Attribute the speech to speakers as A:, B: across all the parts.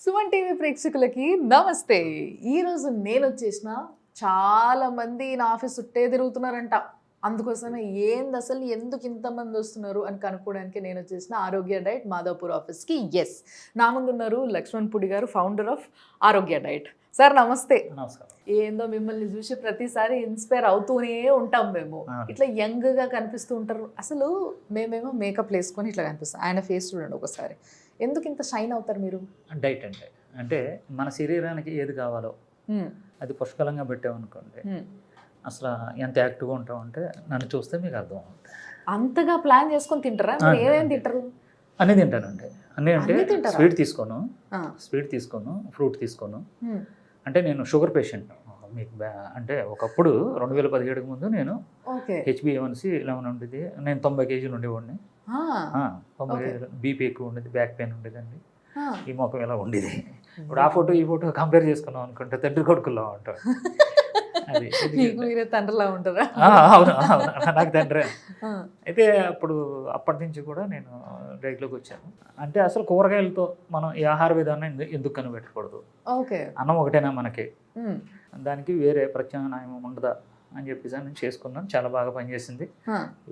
A: Suman TV ప్రేక్షకులకి నమస్తే. ఈరోజు నేను వచ్చేసిన చాలా మంది నా ఆఫీస్ చుట్టే తిరుగుతున్నారంట. అందుకోసమే ఏంది అసలు ఎందుకు ఇంతమంది వస్తున్నారు అని కనుక్కోవడానికి నేను వచ్చేసిన ఆరోగ్య డైట్ మాధవపూర్ ఆఫీస్కి. ఎస్, నా ముందు ఉన్నారు లక్ష్మణ్ పుడి గారు, ఫౌండర్ ఆఫ్ ఆరోగ్య డైట్. సార్ నమస్తే.
B: నమస్కారం.
A: ఏందో మిమ్మల్ని చూసి ప్రతిసారి ఇన్స్పైర్ అవుతూనే ఉంటాం మేము. ఇట్లా యంగ్గా కనిపిస్తూ ఉంటారు. అసలు మేమేమో మేకప్ వేసుకొని ఇట్లా కనిపిస్తాం. ఆయన ఫేస్ చూడండి ఒకసారి. ఎందుకు ఇంత షైన్ అవుతారు మీరు?
B: డైట్ అంటే మన శరీరానికి ఏది కావాలో అది పుష్కలంగా పెట్టామనుకోండి, అసలు ఎంత యాక్టివ్గా ఉంటామంటే నన్ను చూస్తే మీకు అర్థం అవుతుంది.
A: అంతగా ప్లాన్ చేసుకొని తింటారా? ఏమేమి తింటారు?
B: అన్నీ తింటానండి. అన్నీ అంటే స్వీట్ తీసుకోను, ఫ్రూట్ తీసుకోను. అంటే నేను షుగర్ పేషెంట్. మీకు అంటే ఒకప్పుడు 2017కి ముందు నేను HbA1c 11 ఉండేది. నేను 90 కేజీలు ఉండేవాడిని. 90 కేజీలు. బీపీ ఎక్కువ ఉండేది, బ్యాక్ పెయిన్ ఉండేదండి, ఈ ముఖం ఇలా ఉండేది. ఇప్పుడు ఆ ఫోటో ఈ ఫోటో కంపేర్ చేసుకున్నాం అనుకుంటే తండ్రి కొడుకుల్లో ఉంటాడు. అది
A: మీరే తండ్రిలా ఉంటారా?
B: అవును, నాకు తండ్రి. అయితే అప్పటి నుంచి కూడా నేను డైట్లోకి వచ్చాను. అంటే అసలు కూరగాయలతో మనం ఈ ఆహార విధానం ఎందుకు కనిపెట్టకూడదు? అన్నం ఒకటేనా మనకి, దానికి వేరే ప్రత్యామ్నాయం ఉండదా అని చెప్పేసి నేను చేసుకున్నాను. చాలా బాగా పనిచేసింది.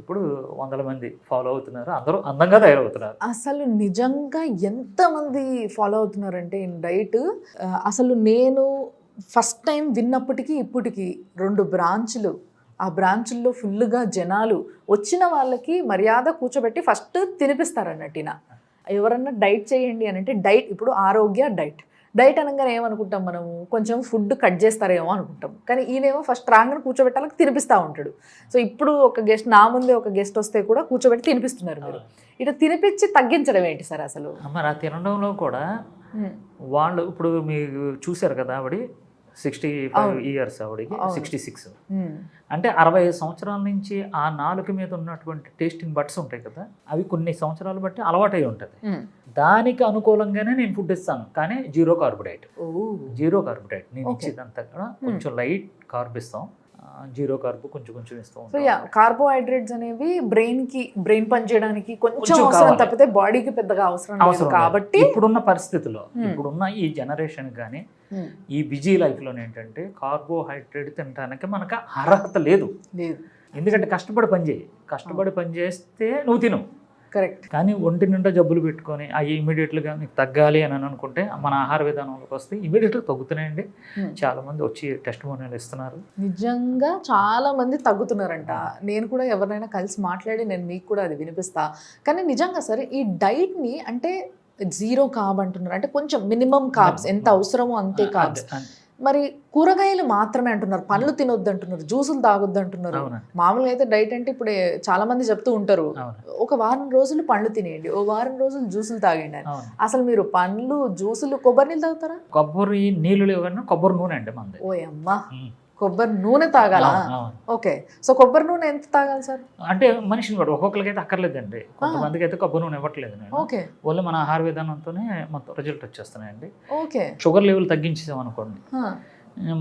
B: ఇప్పుడు 100 మంది ఫాలో అవుతున్నారు. అందరూ అందంగా తయారవుతున్నారు.
A: అసలు నిజంగా ఎంతమంది ఫాలో అవుతున్నారంటే ఈ డైట్. అసలు నేను ఫస్ట్ టైం విన్నప్పటికీ ఇప్పటికీ 2 బ్రాంచ్లు, ఆ బ్రాంచుల్లో ఫుల్గా జనాలు వచ్చిన వాళ్ళకి మర్యాద కూర్చోబెట్టి ఫస్ట్ తినిపిస్తారన్నట్టిన. ఎవరన్నా డైట్ చేయండి అని అంటే డైట్, ఇప్పుడు ఆరోగ్య డైట్ అనగానే ఏమనుకుంటాం మనము, కొంచెం ఫుడ్ కట్ చేస్తారేమో అనుకుంటాం. కానీ ఈయనేమో ఫస్ట్ రాగానే కూర్చోబెట్టాలని తినిపిస్తూ ఉంటాడు. సో ఇప్పుడు ఒక గెస్ట్, నా ముందే ఒక గెస్ట్ వస్తే కూడా కూర్చోబెట్టి తినిపిస్తున్నారు మీరు. ఇట్లా తినిపించి తగ్గించడం ఏంటి సార్ అసలు?
B: మరి ఆ తినడంలో కూడా వాళ్ళు ఇప్పుడు మీరు చూశారు కదా, ఆవిడ 65 ఇయర్స్, ఆవిడకి 66. అంటే 65 సంవత్సరాల నుంచి ఆ నాలుక మీద ఉన్నటువంటి టేస్టింగ్ బట్స్ ఉంటాయి కదా, అవి కొన్ని సంవత్సరాలు బట్టి అలవాటై ఉంటుంది. దానికి అనుకూలంగానే నేను ఫుడ్ ఇస్తాను, కానీ జీరో కార్బోహైడ్రేట్ నేను ఇచ్చేదంతా కూడా కొంచెం లైట్ కార్బ్ ఇస్తాం, జీరో కార్బ్ కొంచెం ఇస్తాం.
A: సో కార్బోహైడ్రేట్స్ అనేవి బ్రెయిన్ పని చేయడానికి కొంచెం అవసరం తప్పితే బాడీకి పెద్దగా అవసరం లేదు. కాబట్టి
B: ఇప్పుడున్న పరిస్థితుల్లో, ఇప్పుడున్న ఈ జనరేషన్ కానీ ఈ బిజీ లైఫ్లో ఏంటంటే కార్బోహైడ్రేట్ తినడానికి మనకు అర్హత లేదు. ఎందుకంటే కష్టపడి పని చేస్తే నువ్వు తిను,
A: కరెక్ట్.
B: కానీ ఒంటి నిండా జబ్బులు పెట్టుకొని అవి ఇమీడియట్గా మీకు తగ్గాలి అని అనుకుంటే మన ఆహార విధానంలోకి వస్తే ఇమీడియట్గా తగ్గుతున్నాయండి. చాలా మంది వచ్చి టెస్టిమోనియల్ ఇస్తున్నారు.
A: నిజంగా చాలా మంది తగ్గుతున్నారంట. నేను కూడా ఎవరినైనా కలిసి మాట్లాడి నేను మీకు కూడా అది వినిపిస్తా. కానీ నిజంగా సరే ఈ డైట్ని అంటే జీరో కార్బ్ అంటున్నారు, అంటే కొంచెం మినిమం కార్బ్స్ ఎంత అవసరమో అంతే కార్బ్స్. మరి కూరగాయలు మాత్రమే అంటున్నారు, పండ్లు తినొద్దు అంటున్నారు, జ్యూసులు తాగొద్దు అంటున్నారు. మామూలుగా అయితే డైట్ అంటే ఇప్పుడు చాలా మంది చెప్తూ ఉంటారు, ఒక వారం రోజులు పండ్లు తినేయండి, ఓ వారం రోజులు జ్యూసులు తాగండి అని. అసలు మీరు పండ్లు, జ్యూసులు, కొబ్బరి నీళ్ళు తాగుతారా?
B: కొబ్బరి నీళ్ళు లేవన్నా కొబ్బరి నూనె అండి మంది.
A: ఓ అమ్మా, కొబ్బరి నూనె తాగాలా? ఓకే. సో కొబ్బరి నూనె ఎంత తాగాలి సార్?
B: అంటే మనిషిని కూడా ఒక్కొక్కరికి అయితే అక్కర్లేదండి. కొంతమందికి అయితే కొబ్బరి నూనె ఇవ్వట్లేదు నేను.
A: ఓకే.
B: ఓన్లీ మన ఆహార విధానంతోనే మొత్తం రిజల్ట్ వచ్చేస్తున్నాయండి.
A: ఓకే.
B: షుగర్ లెవెల్ తగ్గించేసాం అనుకోండి,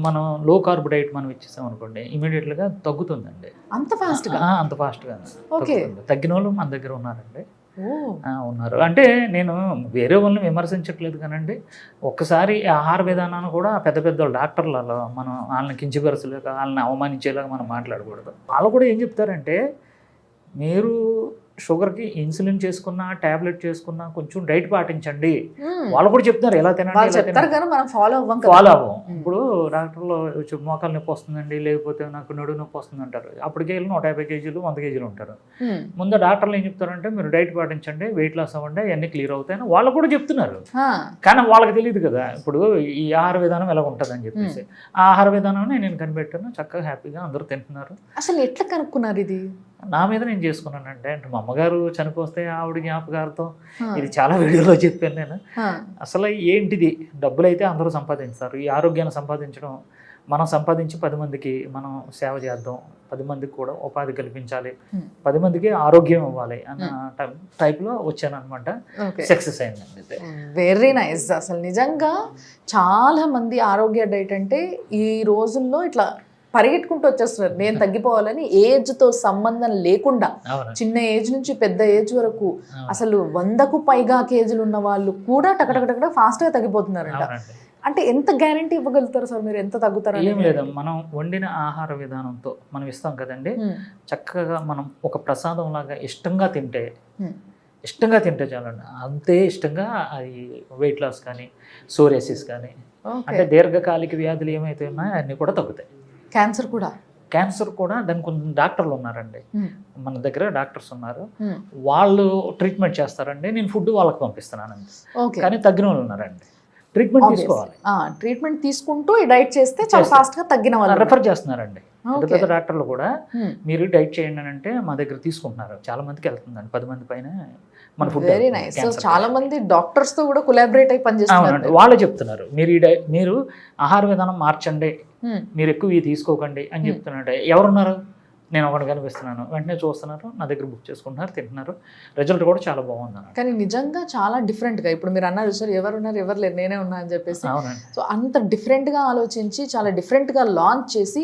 B: మనం లో కార్బ్ డైట్ మనం ఇచ్చేసాం అనుకోండి, ఇమీడియట్గా తగ్గుతుందండి.
A: అంత ఫాస్ట్గా?
B: అంత ఫాస్ట్గా
A: ఓకే.
B: తగ్గిన వాళ్ళు మన దగ్గర ఉన్నారండి. ఉన్నారు. అంటే నేను వేరే వాళ్ళని విమర్శించట్లేదు కానండి, ఒక్కసారి ఆహార విధానాన్ని కూడా పెద్ద డాక్టర్లలో మనం వాళ్ళని కించపరచలేక, వాళ్ళని అవమానించేలాగా మనం మాట్లాడకూడదు. వాళ్ళు కూడా ఏం చెప్తారంటే, మీరు షుగర్కి ఇన్సులిన్ చేసుకున్నా, ట్యాబ్లెట్ చేసుకున్నా కొంచెం డైట్ పాటించండి. వాళ్ళు కూడా చెప్తున్నారు ఎలా తినాలి,
A: ఫాలో
B: అవ్వం. ఇప్పుడు డాక్టర్లో మోకాలు నొప్పి వస్తుందండి, లేకపోతే నాకు నడుము నొప్పి వస్తుంది అంటారు. అప్పటికే 150 కేజీలు 100 కేజీలు ఉంటారు. ముందు డాక్టర్లు ఏం చెప్తారంటే, మీరు డైట్ పాటించండి, వెయిట్ లాస్ అవ్వండి, అవన్నీ క్లియర్ అవుతాయని వాళ్ళు కూడా చెప్తున్నారు. కానీ వాళ్ళకి తెలియదు కదా ఇప్పుడు ఈ ఆహార విధానం ఎలా ఉంటుంది అని చెప్పేసి. ఆ ఆహార విధానాన్ని నేను కనిపెట్టాను, చక్కగా హ్యాపీగా అందరూ తింటున్నారు.
A: అసలు ఎట్లా కనుక్కున్నారు? ఇది
B: నా మీద నేను చేసుకున్నానంటే, అంటే మా అమ్మగారు చనిపోతే ఆవిడ జ్ఞాపకాలతో ఇది చాలా వీడియోలో చెప్పాను నేను. అసలు ఏంటిది, డబ్బులు అయితే అందరూ సంపాదిస్తారు, ఈ ఆరోగ్యాన్ని సంపాదించడం, మనం సంపాదించి 10 మందికి మనం సేవ చేద్దాం, 10 మందికి కూడా ఉపాధి కల్పించాలి, 10 మందికి ఆరోగ్యం ఇవ్వాలి అన్న టైప్లో వచ్చాను అనమాట. సక్సెస్ అయిందండి.
A: Very nice. అసలు నిజంగా చాలా మంది ఆరోగ్య డైట్ అంటే ఈ రోజుల్లో ఇట్లా పరిగెట్టుకుంటూ వచ్చేస్తున్నారు నేను తగ్గిపోవాలని. ఏజ్తో సంబంధం లేకుండా
B: అవునండి.
A: చిన్న ఏజ్ నుంచి పెద్ద ఏజ్ వరకు అసలు 100కు పైగా కేజీలు ఉన్న వాళ్ళు కూడా టకటకటక ఫాస్ట్గా తగ్గిపోతున్నారంట.
B: అవునండి.
A: అంటే ఎంత గ్యారంటీ ఇవ్వగలుగుతారు సార్ మీరు, ఎంత తగ్గుతారు?
B: ఏం లేదు, మనం వండిన ఆహార విధానంతో మనం ఇస్తాం కదండి, చక్కగా మనం ఒక ప్రసాదం లాగా ఇష్టంగా తింటే చాలండి. అంతే ఇష్టంగా అది వెయిట్ లాస్ కానీ సోరియాసిస్ కానీ అంటే దీర్ఘకాలిక వ్యాధులు ఏమైతే ఉన్నాయో అన్నీ కూడా తగ్గుతాయి. క్యాన్సర్ కూడా దానికి కొంచెం డాక్టర్లు ఉన్నారండి, మన దగ్గర డాక్టర్స్ ఉన్నారు, వాళ్ళు ట్రీట్మెంట్ చేస్తారండి. నేను ఫుడ్ వాళ్ళకి పంపిస్తున్నానండి. కానీ తగ్గిన వాళ్ళు ఉన్నారండి, ట్రీట్మెంట్ తీసుకోవాలి.
A: ట్రీట్మెంట్ తీసుకుంటూ డైట్ చేస్తే చాలా ఫాస్ట్ గా తగ్గిన వాళ్ళు
B: రెఫర్ చేస్తున్నారండి. పెద్ద పెద్ద డాక్టర్లు కూడా మీరు డైట్ చేయండి అని అంటే మా దగ్గర తీసుకుంటున్నారు. చాలా మందికి వెళ్తుందండి, 10 మంది పైన మన ఫుడ్.
A: Very nice. సో చాలా మంది డాక్టర్స్ తో కూడా కొలాబరేట్ అయి పనిచేస్తున్నారు.
B: వాళ్ళే చెప్తున్నారు మీరు ఆహార విధానం మార్చండి, మీరు ఎక్కువ ఇవి తీసుకోకండి అని చెప్తున్నారు. ఎవరున్నారు? నేను ఒకటి కనిపిస్తున్నాను, వెంటనే చూస్తున్నారు, నా దగ్గర బుక్ చేసుకుంటున్నారు, తింటున్నారు, రిజల్ట్ కూడా చాలా బాగుంది.
A: కానీ నిజంగా చాలా డిఫరెంట్గా ఇప్పుడు మీరు అన్నారు సార్, ఎవరున్నారు ఎవరు లేరు నేనే ఉన్నా అని చెప్పేసి. సో అంత డిఫరెంట్గా ఆలోచించి చాలా డిఫరెంట్గా లాంచ్ చేసి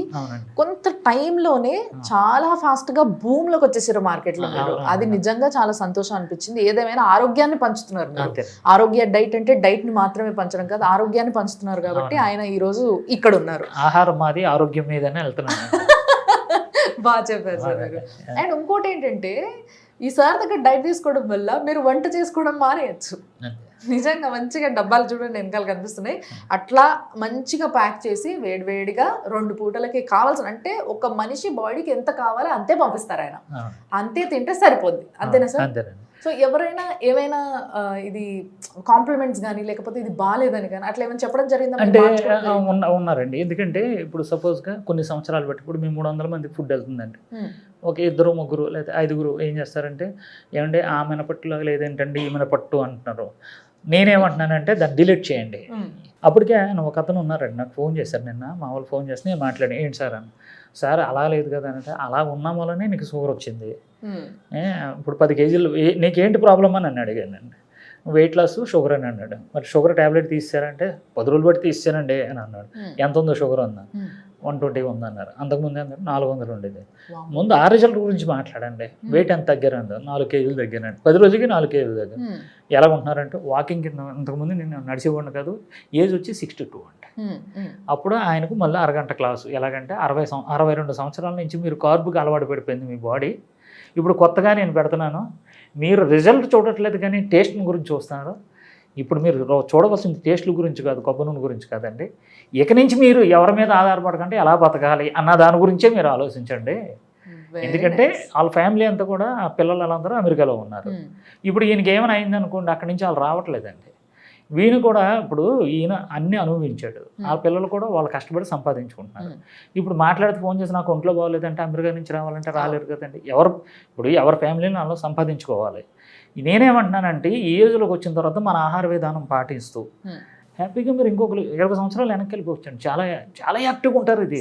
A: కొంత టైంలోనే చాలా ఫాస్ట్గా భూమిలోకి వచ్చేసారు మార్కెట్లో. అది నిజంగా చాలా సంతోషం అనిపించింది. ఏదేమైనా ఆరోగ్యాన్ని పంచుతున్నారు మీరు. ఆరోగ్య డైట్ అంటే డైట్ని మాత్రమే పంచడం కాదు, ఆరోగ్యాన్ని పంచుతున్నారు కాబట్టి ఆయన ఈరోజు ఇక్కడ ఉన్నారు.
B: ఆహారం మాది, ఆరోగ్యం మీదనే వెళ్తున్నాను.
A: బాగా చెప్పారు సార్ మీరు. అండ్ ఇంకోటి ఏంటంటే ఈ సార్ దగ్గర డైట్ తీసుకోవడం వల్ల మీరు వంట చేసుకోవడం మానేయచ్చు. నిజంగా మంచిగా డబ్బాలు చూడండి వెనకాల కనిపిస్తున్నాయి, అట్లా మంచిగా ప్యాక్ చేసి వేడివేడిగా 2 పూటలకి కావాల్సిన, అంటే ఒక మనిషి బాడీకి ఎంత కావాలో అంతే పంపిస్తారు ఆయన, అంతే తింటే సరిపోద్ది. అంతేనా సార్? సో ఎవరైనా ఏమైనా ఇది కాంప్లిమెంట్స్ కానీ లేకపోతే ఇది బాగాలేదని కానీ అట్లా ఏమైనా చెప్పడం జరిగిందా?
B: అంటే ఉన్నారండి. ఎందుకంటే ఇప్పుడు సపోజ్గా కొన్ని సంవత్సరాలు బట్టి ఇప్పుడు మేము 300 మందికి ఫుడ్ వెళ్తుందండి, ఒక 2 3 లేదా 5 ఏం చేస్తారంటే ఏమంటే ఆ మినపట్టులో లేదేంటండి ఈ మినపట్టు అంటున్నారు. నేనేమంటున్నానంటే దాన్ని డిలీట్ చేయండి. అప్పటికే ఆయన ఒక అతను ఉన్నారండి, నాకు ఫోన్ చేశారు నిన్న, మా వాళ్ళు ఫోన్ చేసి నేను మాట్లాడాను, ఏంటి సార్ అని. సార్ అలా లేదు కదా అంటే, అలా ఉన్న వల్లనే నీకు షుగర్ వచ్చింది, ఇప్పుడు 10 కేజీలు నీకేంటి ప్రాబ్లమ్ అని నన్ను అడిగానండి. వెయిట్ లాస్ షుగర్ అని అన్నాడు. మరి షుగర్ ట్యాబ్లెట్ తీసారంటే 10 రోజులు బట్టి తీసానండి అని అన్నాడు. ఎంత ఉందో షుగర్ ఉందా? 120 ఉందన్నారు. అంతకుముందు అన్నారు 400 ఉండేది. ముందు ఆ రిజల్ట్ గురించి మాట్లాడండి. వెయిట్ ఎంత తగ్గారండి? 4 కేజీలు తగ్గానండి. 10 రోజులకి 4 కేజీలు తగ్గాను. ఎలా ఉంటున్నారంటే వాకింగ్ కింద, అంతకుముందు నేను నడిచేవాడిని కాదు, ఏజ్ వచ్చి 62 అంట. అప్పుడు ఆయనకు మళ్ళీ అరగంట క్లాసు. ఎలాగంటే 62 సంవత్సరాల నుంచి మీరు కార్బుకి అలవాటు పడిపోయింది మీ బాడీ, ఇప్పుడు కొత్తగా నేను పెడుతున్నాను, మీరు రిజల్ట్ చూడట్లేదు కానీ టేస్ట్ గురించి చూస్తున్నారు. ఇప్పుడు మీరు చూడవలసింది టేస్ట్ల గురించి కాదు, కొబ్బరి నూనె గురించి కాదండి. ఇక నుంచి మీరు ఎవరి మీద ఆధారపడకండి, ఎలా బతకాలి అన్న దాని గురించే మీరు ఆలోచించండి. ఎందుకంటే వాళ్ళ ఫ్యామిలీ అంతా కూడా ఆ పిల్లలు వాళ్ళందరూ అమెరికాలో ఉన్నారు. ఇప్పుడు ఈయనకి ఏమైనా అయింది అనుకోండి, అక్కడి నుంచి వాళ్ళు రావట్లేదండి. వీళ్ళు కూడా ఇప్పుడు ఈయన అన్ని అనుభవించాడు, ఆ పిల్లలు కూడా వాళ్ళు కష్టపడి సంపాదించుకుంటున్నారు. ఇప్పుడు మాట్లాడితే ఫోన్ చేసి నాకు ఒంట్లో బాగోలేదంటే అమెరికా నుంచి రావాలంటే రాలేరు కదండి. ఎవరి ఫ్యామిలీని వాళ్ళు సంపాదించుకోవాలి. నేనేమంటున్నానంటే ఈ ఏజ్లోకి వచ్చిన తర్వాత మన ఆహార విధానం పాటిస్తూ హ్యాపీగా మీరు ఇంకొకరు 20 సంవత్సరాలు వెనక్కి వెళ్ళిపోవచ్చండి. చాలా చాలా యాక్టివ్గా ఉంటారు. ఇది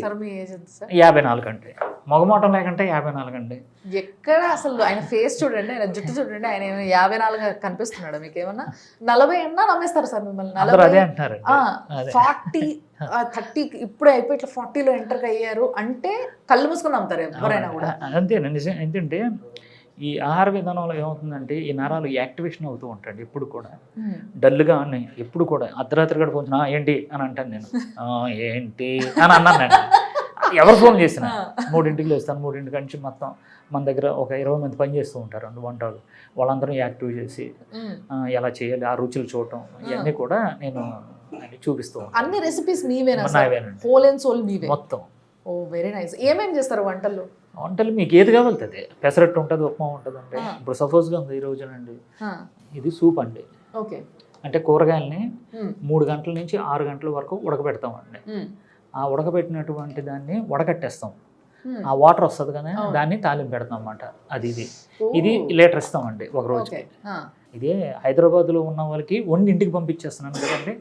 B: 54 అంటే మగమాటం లేకంటే 54 అండి.
A: ఎక్కడ అసలు ఆయన ఫేస్ చూడండి, ఆయన జుట్టు చూడండి, ఆయన 54 కనిపిస్తున్నాడు. మీకు ఏమన్నా 40 అన్నా నమ్మేస్తారు సార్ మిమ్మల్ని. 40 30 ఇప్పుడే అయిపోయి ఇట్లా 40లో ఎంటర్ అయ్యారు అంటే కళ్ళు మూసుకొని నమ్ముతారు ఎవరైనా కూడా.
B: అంతేనండి. నిజం ఏంటంటే ఈ ఆహార విధానంలో ఏమవుతుందంటే ఈ నరాలు యాక్టివేషన్ అవుతూ ఉంటాడు. ఎప్పుడు కూడా డల్గా ఉన్నాయి, ఎప్పుడు కూడా అర్ధరాత్రి కూడా కొంచెం ఏంటి అని అంటాను నేను, ఏంటి అని అన్నానండి. ఎవరు ఫోన్ చేసినా 3ంటికి లేస్తాను, 3ంటి నుంచి మొత్తం మన దగ్గర ఒక 20 మంది పని చేస్తూ ఉంటారు అండి వంటలు. వాళ్ళందరూ యాక్టివ్ చేసి ఎలా చేయాలి, ఆ రుచులు చూడటం ఇవన్నీ కూడా నేను చూపిస్తూ ఉంటాను.
A: అన్ని రెసిపీస్ మీవేనా? హోల్ అండ్ సోల్ మీవే మొత్తం. ఓ వెరీ నైస్. ఏమేమి చేస్తారు వంటలు?
B: మీకు ఏది కావాలంటే పెసరట్టు ఉంటుంది, ఉప్మా ఉంటుంది అండి. ఇప్పుడు సపోజ్గా ఉంది ఈ రోజునండి, ఇది సూప్ అండి.
A: ఓకే.
B: అంటే కూరగాయలని 3 గంటల నుంచి 6 గంటల వరకు ఉడకబెడతామండి. ఆ ఉడకబెట్టినటువంటి దాన్ని వడకట్టేస్తాం, ఆ వాటర్ వస్తుంది కదా దాన్ని తాలింపు పెడతాం అన్నమాట. ఇది లీటర్ ఇస్తామండి ఒక రోజుకి. ఇదే హైదరాబాద్లో ఉన్న వాళ్ళకి వండి ఇంటికి పంపించేస్తున్నాను కదండి.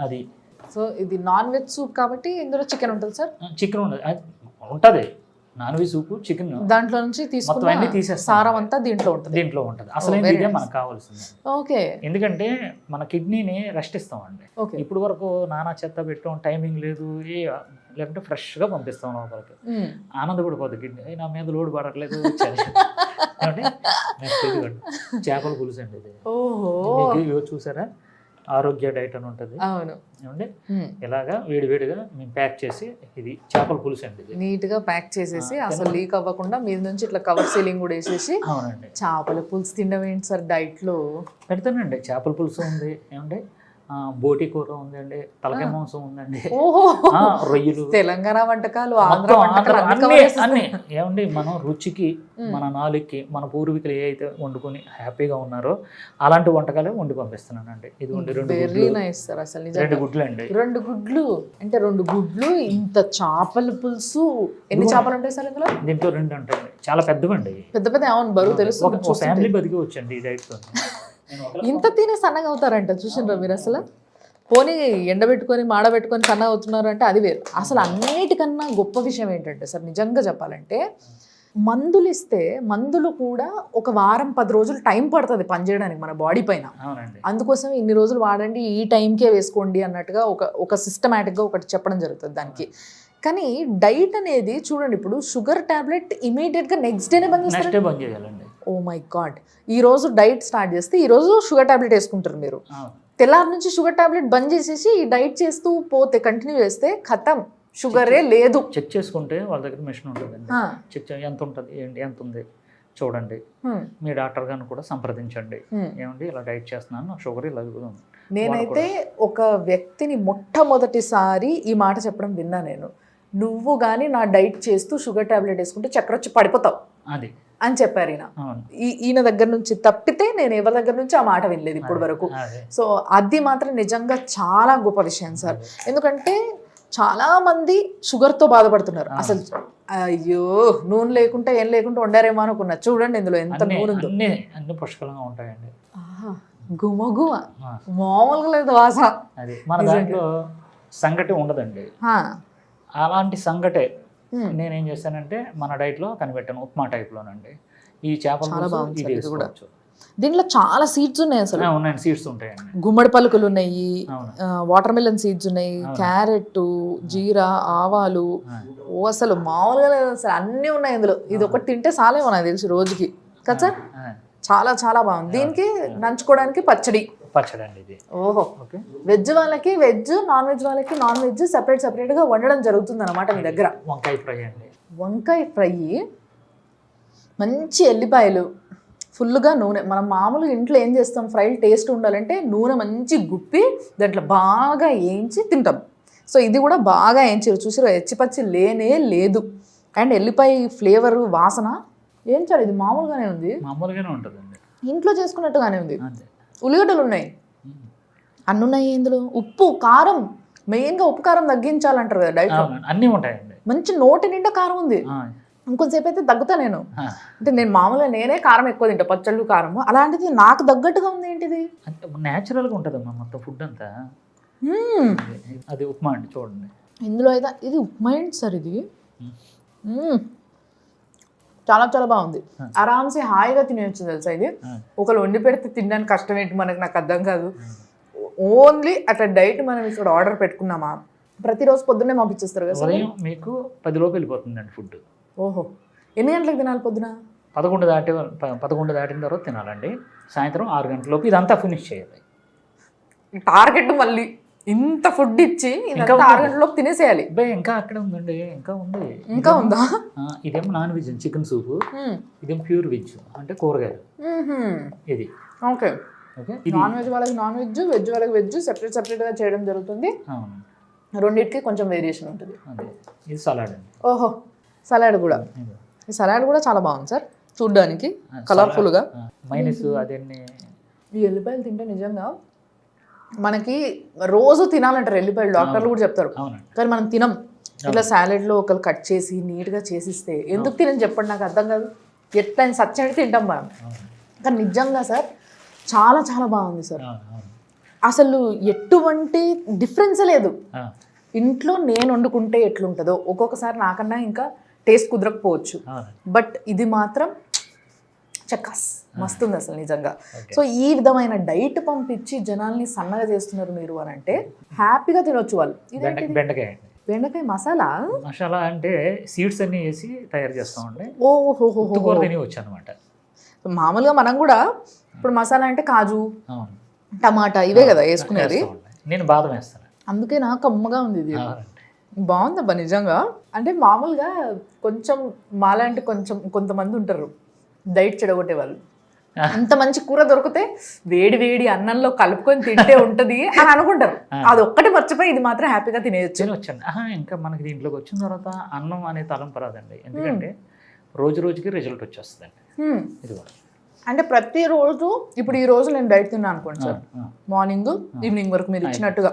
B: అది
A: సో ఇది నాన్ వెజ్ సూప్ కాబట్టి ఇందులో చికెన్ ఉంటుంది సార్?
B: చికెన్ ఉంటుంది, నాన్ వెజ్ సూపు చికెన్
A: దాంట్లో నుంచి తీసుకున్న సారం అంతా దీంట్లో ఉంటుంది.
B: అసలు ఇదే మనకు కావాల్సింది.
A: ఓకే.
B: ఎందుకంటే మన కిడ్నీని రెస్ట్ ఇస్తామండి. ఇప్పుడు వరకు నానా చెత్త పెట్టడం, టైమింగ్ లేదు, లేకుంటే ఫ్రెష్గా పంపిస్తాం లోపలికి. ఆనందపడిపోద్ది కిడ్నీ, నా మీద లోడ్ పడట్లేదు ఏమంటే నెక్స్ట్ ఇదిగోండి చేపల పులుసు అండి ఇది. మీకు చూసారా ఆరోగ్య డైట్ అని ఉంటుంది.
A: అవును
B: ఏమండి ఇలాగా వేడివేడిగా మేము ప్యాక్ చేసి, ఇది చేపల పులుసు అండి ఇది.
A: నీట్గా ప్యాక్ చేసేసి అసలు లీక్ అవ్వకుండా మీద నుంచి ఇట్లా కవర్ సీలింగ్ కూడా వేసేసి.
B: అవునండి.
A: చేపల పులుసు తినడం ఏంటి సార్ డైట్లో?
B: పెడతానండి. చేపల పులుసు ఉంది, ఏమండి బోటి కూర ఉందండి, తలకాయ మాంసం ఉందండి, రొయ్యలు,
A: తెలంగాణ వంటకాలు, ఆంధ్ర
B: అన్ని. ఏమండి మనం రుచికి, మన నాలుగుకి, మన పూర్వీకులు ఏ అయితే వండుకొని హ్యాపీగా ఉన్నారో అలాంటి వంటకాలే వండి పంపిస్తున్నానండి. ఇది వండి
A: వెరీ నైస్ సార్. అసలు
B: 2 గుడ్లు అండి.
A: 2 గుడ్లు అంటే 2 గుడ్లు, ఇంత చేపల పులుసు. ఎన్ని చేపలు ఉంటాయి సార్ ఇందులో?
B: దీంట్లో 2 ఉంటాయండి. చాలా పెద్దవండి,
A: పెద్ద పెద్ద. అవును బరువు తెలుసు.
B: ఫ్యామిలీ బతికి వచ్చండి ఈ డైట్తో.
A: ఇంత తినే సన్నగా అవుతారంట, చూసిండ్రా మీరు? అసలు పోనీ ఎండబెట్టుకొని మాడబెట్టుకొని సన్నగా అవుతున్నారు అంటే అది వేరు. అసలు అన్నిటికన్నా గొప్ప విషయం ఏంటంటే సార్, నిజంగా చెప్పాలంటే మందులు ఇస్తే మందులు కూడా ఒక వారం 10 రోజులు టైం పడుతుంది పనిచేయడానికి మన బాడీ పైన. అందుకోసం ఇన్ని రోజులు వాడండి, ఈ టైంకే వేసుకోండి అన్నట్టుగా ఒక సిస్టమేటిక్గా ఒకటి చెప్పడం జరుగుతుంది దానికి. కానీ డైట్ అనేది చూడండి, ఇప్పుడు షుగర్ టాబ్లెట్ ఇమీడియట్గా నెక్స్ట్ డేనే బంద్ చేయాలండి. Oh my god. ఈ రోజు డైట్ స్టార్ట్ చేస్తే ఈ రోజు షుగర్ టాబ్లెట్ వేసుకుంటారు మీరు, తెల్లారి నుంచి షుగర్ టాబ్లెట్ బంద్ చేసేసి ఈ డైట్ చేస్తూ పోతే, కంటిన్యూ చేస్తే ఖతం, షుగరే లేదు.
B: చెక్ చేసుకుంటే వాళ్ళ దగ్గర మెషిన్ ఉంటుంది, చెక్ ఎంత ఉంటుంది, ఏంటి ఎంత ఉంది చూడండి. మీ డాక్టర్ గారిని కూడా సంప్రదించండి. ఏమండి ఇలా డైట్ చేస్తున్నాను, నాకు షుగర్ ఇలా ఉంది.
A: నేనైతే ఒక వ్యక్తిని మొట్టమొదటిసారి ఈ మాట చెప్పడం విన్నా నేను. నువ్వు కానీ నా డైట్ చేస్తూ షుగర్ టాబ్లెట్ వేసుకుంటే చక్కెర వచ్చి పడిపోతావు
B: అది
A: అని చెప్పారు ఈయన. ఈయన దగ్గర నుంచి తప్పితే నేను ఎవరి దగ్గర నుంచి ఆ మాట వినలేదు ఇప్పటి వరకు. సో అది మాత్రం నిజంగా చాలా గొప్ప విషయం సార్. ఎందుకంటే చాలా మంది షుగర్తో బాధపడుతున్నారు. అసలు అయ్యో నూనె లేకుండా ఏం లేకుండా వండారేమో అనుకున్నా. చూడండి ఇందులో ఎంత నూనె ఉందో.
B: అన్ని పుష్కలంగా ఉంటాయండి.
A: గుమగుమ మామూలుగా లేదు వాసన.
B: అది మన దాంట్లో సంగటి ఉండదండి. అలాంటి సంగటే నేనేం చేశానంటే మన డైట్లో కనిపెట్టాను, ఉప్మా టైప్లోనండి. ఈ చేపలు తీసుకోవచ్చు.
A: దీంట్లో చాలా సీడ్స్ ఉన్నాయి అసలు.
B: ఉన్నాయి, సీడ్స్ ఉంటాయండి.
A: గుమ్మడి పలుకులు ఉన్నాయి, వాటర్ మిలన్ సీడ్స్ ఉన్నాయి, క్యారెట్, జీరా, ఆవాలు. ఓ అసలు మామూలుగా లేదు అసలు, అన్నీ ఉన్నాయి ఇందులో. ఇది ఒకటి తింటే చాలేమో నాకు తెలిసి రోజుకి కదా సార్. చాలా చాలా బాగుంది. దీనికి నంచుకోవడానికి పచ్చడి
B: అండి ఇది.
A: ఓహో, వెజ్ వాళ్ళకి వెజ్, నాన్ వెజ్ వాళ్ళకి నాన్ వెజ్ సెపరేట్గా వండడం జరుగుతుంది అనమాట మీ దగ్గర.
B: వంకాయ ఫ్రై అండి.
A: వంకాయ ఫ్రై, మంచి ఎల్లిపాయలు, ఫుల్గా నూనె. మనం మామూలుగా ఇంట్లో ఏం చేస్తాం, ఫ్రైలు టేస్ట్ ఉండాలంటే నూనె మంచి గుప్పి దాంట్లో బాగా వేయించి తింటాం. సో ఇది కూడా బాగా వేయించారు, చూసారు, ఎచ్చిపచ్చి లేనే లేదు. అండ్ ఎల్లిపాయ ఫ్లేవరు, వాసన ఏం చాలు, ఇది మామూలుగానే ఉంది,
B: మామూలుగానే ఉంటుందండి,
A: ఇంట్లో చేసుకున్నట్టుగానే ఉంది. ఉల్లిగడ్డలు ఉన్నాయి, అన్నీ ఉన్నాయి ఇందులో. ఉప్పు, కారం, మెయిన్గా ఉప్పు కారం తగ్గించాలంటారు కదా డైట్,
B: అన్నీ ఉంటాయండి. మంచి
A: నోటి నిండా కారం ఉంది. ఇంకొంతసేపు అయితే తగ్గుతా నేను. అంటే నేను మామూలుగా నేనే కారం ఎక్కువ తింటా, పచ్చళ్ళు కారము. అలాంటిది నాకు తగ్గట్టుగా ఉంది. ఏంటిది
B: న్యాచురల్గా ఉంటుందమ్మా మొత్తం ఫుడ్ అంతా. అది ఉప్మా అండి, చూడండి
A: ఇందులో అయితే. ఇది ఉప్మా ఏంటి సార్ ఇది? చాలా చాలా బాగుంది. ఆరామ్సే హాయిగా తినేయచ్చు తెలుసా ఇది. ఒకళ్ళు వండి పెడితే తినడానికి కష్టం ఏంటి మనకు, నాకు అర్థం కాదు. ఓన్లీ అట్లా డైట్ మనం ఇక్కడ ఆర్డర్ పెట్టుకున్నామా, ప్రతిరోజు పొద్దున్నే పంపించేస్తారు కదా సార్.
B: మీకు 10 లోపు వెళ్ళిపోతుందండి ఫుడ్.
A: ఓహో, ఎన్ని గంటలకు తినాలి? పొద్దున
B: 11 దాటిన తర్వాత తినాలండి. సాయంత్రం 6 గంటలలోపు ఇదంతా ఫినిష్ చేయాలి.
A: టార్గెట్ మళ్ళీ ఇంత ఫుడ్ ఇచ్చి ఇంకా 6 గంటలలోపు తినేసేయాలి.
B: ఇంకా అక్కడే ఉందండి, ఇంకా ఉంది.
A: ఇంకా ఉందా?
B: ఇదేమో నాన్ వెజ్ చికెన్ సూప్, ఇదేమో ప్యూర్ వెజ్ అంటే కూరగాయలు. ఇది
A: ఓకే. నాన్ వెజ్ వాళ్ళకి నాన్ వెజ్, వెజ్ వాళ్ళకి వెజ్, సెపరేట్గా చేయడం జరుగుతుంది. రెండింటికి కొంచెం వేరియేషన్ ఉంటుంది.
B: ఇది సలాడ్ అండి.
A: ఓహో, సలాడ్ కూడా. ఈ సలాడ్ కూడా చాలా బాగుంది సార్, చూడ్డానికి కలర్ఫుల్గా.
B: మైనస్ అదన్నీ.
A: ఈ ఎల్లిపాయలు తింటే నిజంగా మనకి రోజు తినాలంటారు ఎల్లిపాయలు, డాక్టర్లు కూడా చెప్తారు. కానీ మనం తినం. ఇట్లా సాలెడ్లో ఒకరు కట్ చేసి నీట్గా చేసిస్తే ఎందుకు తినని చెప్పండి, నాకు అర్థం కాదు. ఎట్లయినా సచ్చడి తింటాం మనం. కానీ నిజంగా సార్ చాలా చాలా బాగుంది సార్. అసలు ఎటువంటి డిఫరెన్సే లేదు. ఇంట్లో నేను వండుకుంటే ఎట్లుంటుందో ఒక్కొక్కసారి నాకన్నా ఇంకా టేస్ట్ కుదరకపోవచ్చు, బట్ ఇది మాత్రం చక్కస్ మస్తుంది అసలు నిజంగా. సో ఈ విధమైన డైట్ పంపించి జనాల్ని సన్నగా చేస్తున్నారు మీరు అని అంటే హ్యాపీగా తినొచ్చు వాళ్ళు. బెండకాయ మసాలా?
B: మసాలా అంటే సీడ్స్ అన్ని వేసి తయారు చేస్తామండి.
A: ఓహో,
B: కూర తిని వచ్చానమాట.
A: మామూలుగా మనం కూడా ఇప్పుడు మసాలా అంటే కాజు, టమాటా ఇవే కదా వేసుకునేది.
B: నేను బాదం వేస్తాను.
A: అందుకే నాకు కమ్మగా ఉంది ఇది. బాగుందబ్బా నిజంగా. అంటే మామూలుగా కొంచెం మాలాంటి కొంతమంది ఉంటారు డైట్ చెడగొట్టే వాళ్ళు. ఇంత మంచి కూర దొరికితే వేడి వేడి అన్నంలో కలుపుకొని తింటే ఉంటది అని అనుకుంటారు. అది ఒక్కటి మర్చిపోయి ఇది మాత్రం హ్యాపీగా తినేయచ్చు.
B: వచ్చాను. ఇంకా మనకి దీంట్లోకి వచ్చిన తర్వాత అన్నం అనే తలంపు రాదండి. ఎందుకంటే రోజు రోజుకి రిజల్ట్ వచ్చేస్తుందండి. ఇది కూడా
A: అంటే ప్రతిరోజు ఇప్పుడు ఈ రోజు నేను డైట్ తిన్నాను అనుకోండి సార్, మార్నింగ్ ఈవినింగ్ వరకు మీరు ఇచ్చినట్టుగా,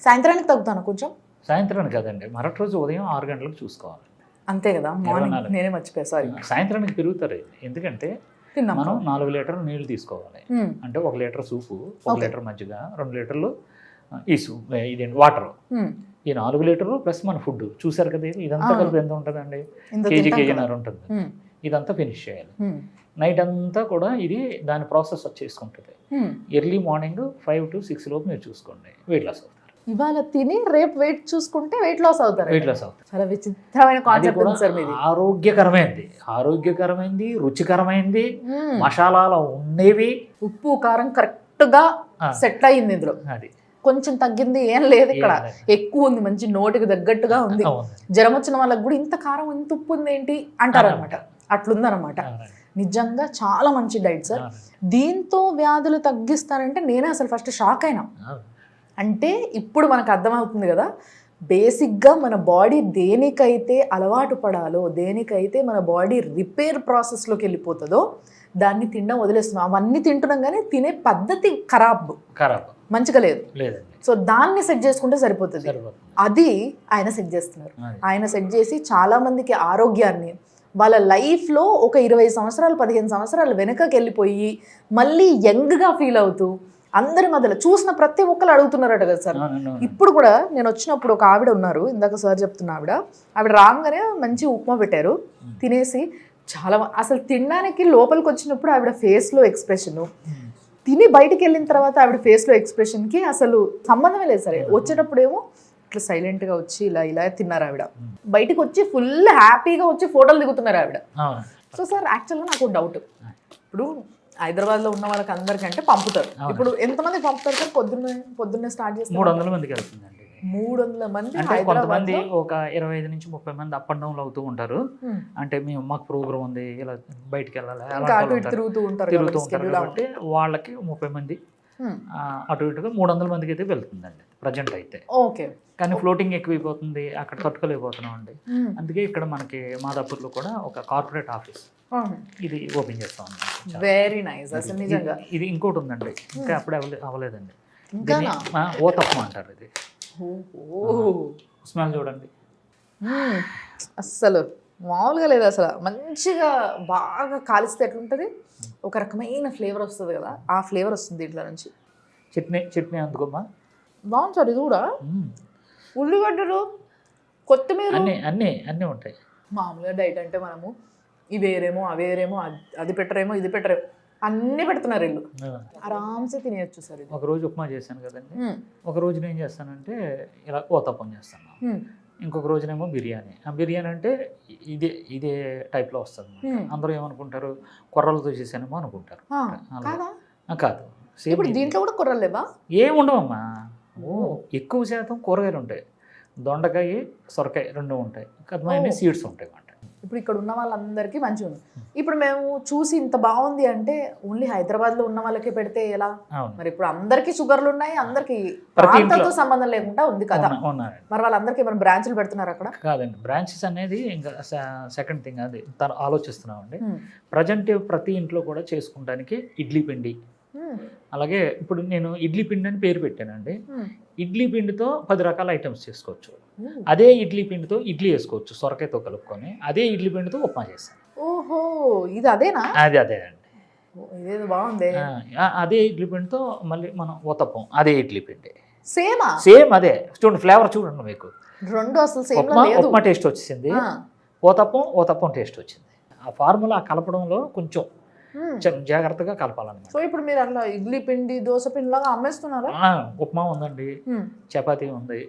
A: సాయంత్రానికి తగ్గుతాను కొంచెం.
B: సాయంత్రానికి కదండి, మరొక రోజు ఉదయం 6 గంటలకు చూసుకోవాలి.
A: అంతే కదా, మార్నింగ్ నేనే మర్చిపోయా సారీ.
B: సాయంత్రానికి పెరుగుతారు. ఎందుకంటే మనం 4 లీటర్లు నీళ్లు తీసుకోవాలి. అంటే 1 లీటర్ సూపు, 1 లీటర్ మజ్జిగ, 2 లీటర్లు ఈ సూప్ ఇదేంటి వాటర్. ఈ 4 లీటర్లు ప్లస్ మన ఫుడ్ చూసారు కదా, ఇదంతా కలిపి ఎంత ఉంటుందండి? కేజీన్నర ఉంటుంది. ఇదంతా ఫినిష్ చేయాలి. నైట్ అంతా కూడా ఇది దాని ప్రాసెస్ వచ్చేసుకుంటుంది. ఎర్లీ మార్నింగ్ 5 to 6 లోపు మీరు చూసుకోండి, వెయిట్ లాస్ అవుతారు.
A: ఇవాళ తిని రేపు వెయిట్ చూసుకుంటే వెయిట్ లాస్ అవుతారు.
B: వెయిట్ లాస్ అవుతారు.
A: చాలా విచిత్రమైన కాన్సెప్ట్ సార్ మీది.
B: ఆరోగ్యకరమైంది, రుచికరమైంది, మసాలాలు ఉండేవి,
A: ఉప్పు కారం కరెక్ట్ గా సెట్ అయ్యింది. ఇందులో అది కొంచెం తగ్గింది ఏం లేదు, ఇక్కడ ఎక్కువ ఉంది, మంచి నోటికి తగ్గట్టుగా ఉంది. జ్వరం వచ్చిన వాళ్ళకి కూడా ఇంత కారం ఇంత ఉప్పు ఉంది ఏంటి అంటారు అనమాట. అట్లుందనమాట. నిజంగా చాలా మంచి డైట్ సార్. దీంతో వ్యాధులు తగ్గిస్తారంటే నేనే అసలు ఫస్ట్ షాక్ అయినా. అంటే ఇప్పుడు మనకు అర్థమవుతుంది కదా, బేసిక్గా మన బాడీ దేనికైతే అలవాటు పడాలో, దేనికైతే మన బాడీ రిపేర్ ప్రాసెస్లోకి వెళ్ళిపోతుందో దాన్ని తినడం వదిలేస్తున్నాం. అవన్నీ తింటున్నాం కానీ తినే పద్ధతి ఖరాబ్ మంచిగా లేదు. సో దాన్ని సెట్ చేసుకుంటే సరిపోతుంది. అది ఆయన సెట్ చేస్తున్నారు. ఆయన సెట్ చేసి చాలా మందికి ఆరోగ్యాన్ని, వాళ్ళ లైఫ్లో ఒక 20 సంవత్సరాలు 15 సంవత్సరాలు వెనకకి వెళ్ళిపోయి మళ్ళీ యంగ్గా ఫీల్ అవుతూ అందరి మధ్యలో చూసిన ప్రతి ఒక్కరు అడుగుతున్నారట కదా సార్. ఇప్పుడు కూడా నేను వచ్చినప్పుడు ఒక ఆవిడ ఉన్నారు, ఇందాక సార్ చెప్తున్న ఆవిడ రాగానే మంచి ఉప్మా పెట్టారు, తినేసి చాలా అసలు తినడానికి లోపలికి వచ్చినప్పుడు ఆవిడ ఫేస్లో ఎక్స్ప్రెషన్, తిని బయటికి వెళ్ళిన తర్వాత ఆవిడ ఫేస్లో ఎక్స్ప్రెషన్కి అసలు సంబంధమే లేదు సరే. వచ్చేటప్పుడేమో ఇట్లా సైలెంట్గా వచ్చి ఇలా తిన్నారు ఆవిడ, బయటకు వచ్చి ఫుల్ హ్యాపీగా వచ్చి ఫోటోలు దిగుతున్నారు ఆవిడ. సో సార్ యాక్చువల్గా నాకు డౌట్, ఇప్పుడు హైదరాబాద్లో ఉన్న వాళ్ళకి అందరికంటే పంపుతారు, ఇప్పుడు ఎంతమంది పంపుతారు సార్? పొద్దున్నే స్టార్ట్ చేస్తారు
B: 300 మందికి వెళ్తుందండి.
A: 300 మంది.
B: కొంతమంది ఒక 25 నుంచి 30 మంది అప్ అండ్ డౌన్ అవుతూ ఉంటారు. అంటే మాకు ప్రోగ్రామ్ ఉంది, ఇలా బయటికి వెళ్ళాలి,
A: తిరుగుతూ ఉంటారు
B: కాబట్టి వాళ్ళకి 30 మంది అటు ఇటుగా 300 మందికి అయితే వెళ్తుందండి ప్రజెంట్ అయితే.
A: ఓకే.
B: కానీ ఫ్లోటింగ్ ఎక్కువైపోతుంది, అక్కడ తట్టుకోలేకపోతున్నాం అండి. అందుకే ఇక్కడ మనకి మాదాపూర్లో కూడా ఒక కార్పొరేట్ ఆఫీస్ ఇది ఓపెన్ చేస్తాం.
A: వెరీ నైస్ అసలు నిజంగా.
B: ఇది ఇంకోటి ఉందండి, ఇంకా అప్పుడే అవ్వలేదండి. ఓతప్పం అంటారు. ఇది స్మెల్ చూడండి,
A: అస్సలు మామూలుగా లేదు అసలు. మంచిగా బాగా కాలిస్తే ఎట్లుంటుంది, ఒక రకమైన ఫ్లేవర్ వస్తుంది కదా, ఆ ఫ్లేవర్ వస్తుంది దీంట్లో నుంచి.
B: చట్నీ అందుకోమా,
A: బాగుంది సార్. ఇది కూడా ఉల్లిగడ్డలు, కొత్తిమీర
B: అన్నీ ఉంటాయి.
A: మామూలుగా డైట్ అంటే మనము ఇవేరేమో అవేరేమో అది పెట్టరేమో ఇది పెట్టరేమో అన్నీ పెడుతున్నారు వీళ్ళు, ఆరామ్సే తినేయచ్చు సార్.
B: ఒక రోజు ఉప్మా చేశాను కదండి, ఒక రోజు నేను చేస్తానంటే ఇలా ఓతప్పం చేస్తాను, ఇంకొక రోజునేమో బిర్యానీ. ఆ బిర్యానీ అంటే ఇదే టైప్లో వస్తుంది. అందరూ ఏమనుకుంటారు, కొర్రలతో చేశానేమో అనుకుంటారు. కాదు,
A: ఇప్పుడు దీంట్లో కూడా కొర్రలు లేవా?
B: ఏముండవమ్మా, ఎక్కువ శాతం కూరగాయలు ఉంటాయి. దొండకాయ, సొరకాయ 2 ఉంటాయి, కదమైన సీడ్స్ ఉంటాయి.
A: ఇప్పుడు ఇక్కడ ఉన్న వాళ్ళందరికీ మంచిగా ఉంది. ఇప్పుడు మేము చూసి ఇంత బాగుంది అంటే ఓన్లీ హైదరాబాద్లో ఉన్న వాళ్ళకే పెడితే ఎలా మరి? ఇప్పుడు అందరికీ షుగర్లు ఉన్నాయి, అందరికీ ప్రాంతాలతో సంబంధం లేకుండా ఉంది కదా, మరి వాళ్ళందరికీ మనం బ్రాంచ్లు పెడుతున్నారు అక్కడ?
B: కాదండి, బ్రాంచెస్ అనేది ఇంకా సెకండ్ థింగ్, అది ఆలోచిస్తున్నామండి. ప్రజెంట్ ప్రతి ఇంట్లో కూడా చేసుకోవడానికి ఇడ్లీ పిండి, అలాగే ఇప్పుడు నేను ఇడ్లీ పిండి అని పేరు పెట్టానండి. ఇడ్లీ పిండితో 10 రకాల ఐటమ్స్ చేసుకోవచ్చు. అదే ఇడ్లీ పిండితో ఇడ్లీ వేసుకోవచ్చు, సొరకాయతో కలుపుకొని. అదే ఇడ్లీ పిండితో ఉప్మా చేస్తాను.
A: ఓహో, ఇది అదేనా?
B: అదే అండి,
A: ఇదేదో బాగుంది.
B: అదే ఇడ్లీ పిండితో మళ్ళీ మనం ఊతప్పం, అదే ఇడ్లీ పిండి
A: సేమ్
B: అదే. చూడండి ఫ్లేవర్ చూడండి, మీకు
A: రెండు అసలు సేమ్
B: ఉప్మా టేస్ట్ వచ్చేసింది, ఊతప్పం టేస్ట్ వచ్చింది. ఆ ఫార్ములా కలపడంలో కొంచెం జాగ్రత్తగా కలపాలన్నమాట.
A: సో ఇప్పుడు మీరు అట్లా ఇడ్లీ పిండి దోశ పిండి లాగా అమ్మేస్తున్నారా?
B: ఉప్మా ఉందండి, చపాతీ ఉంది,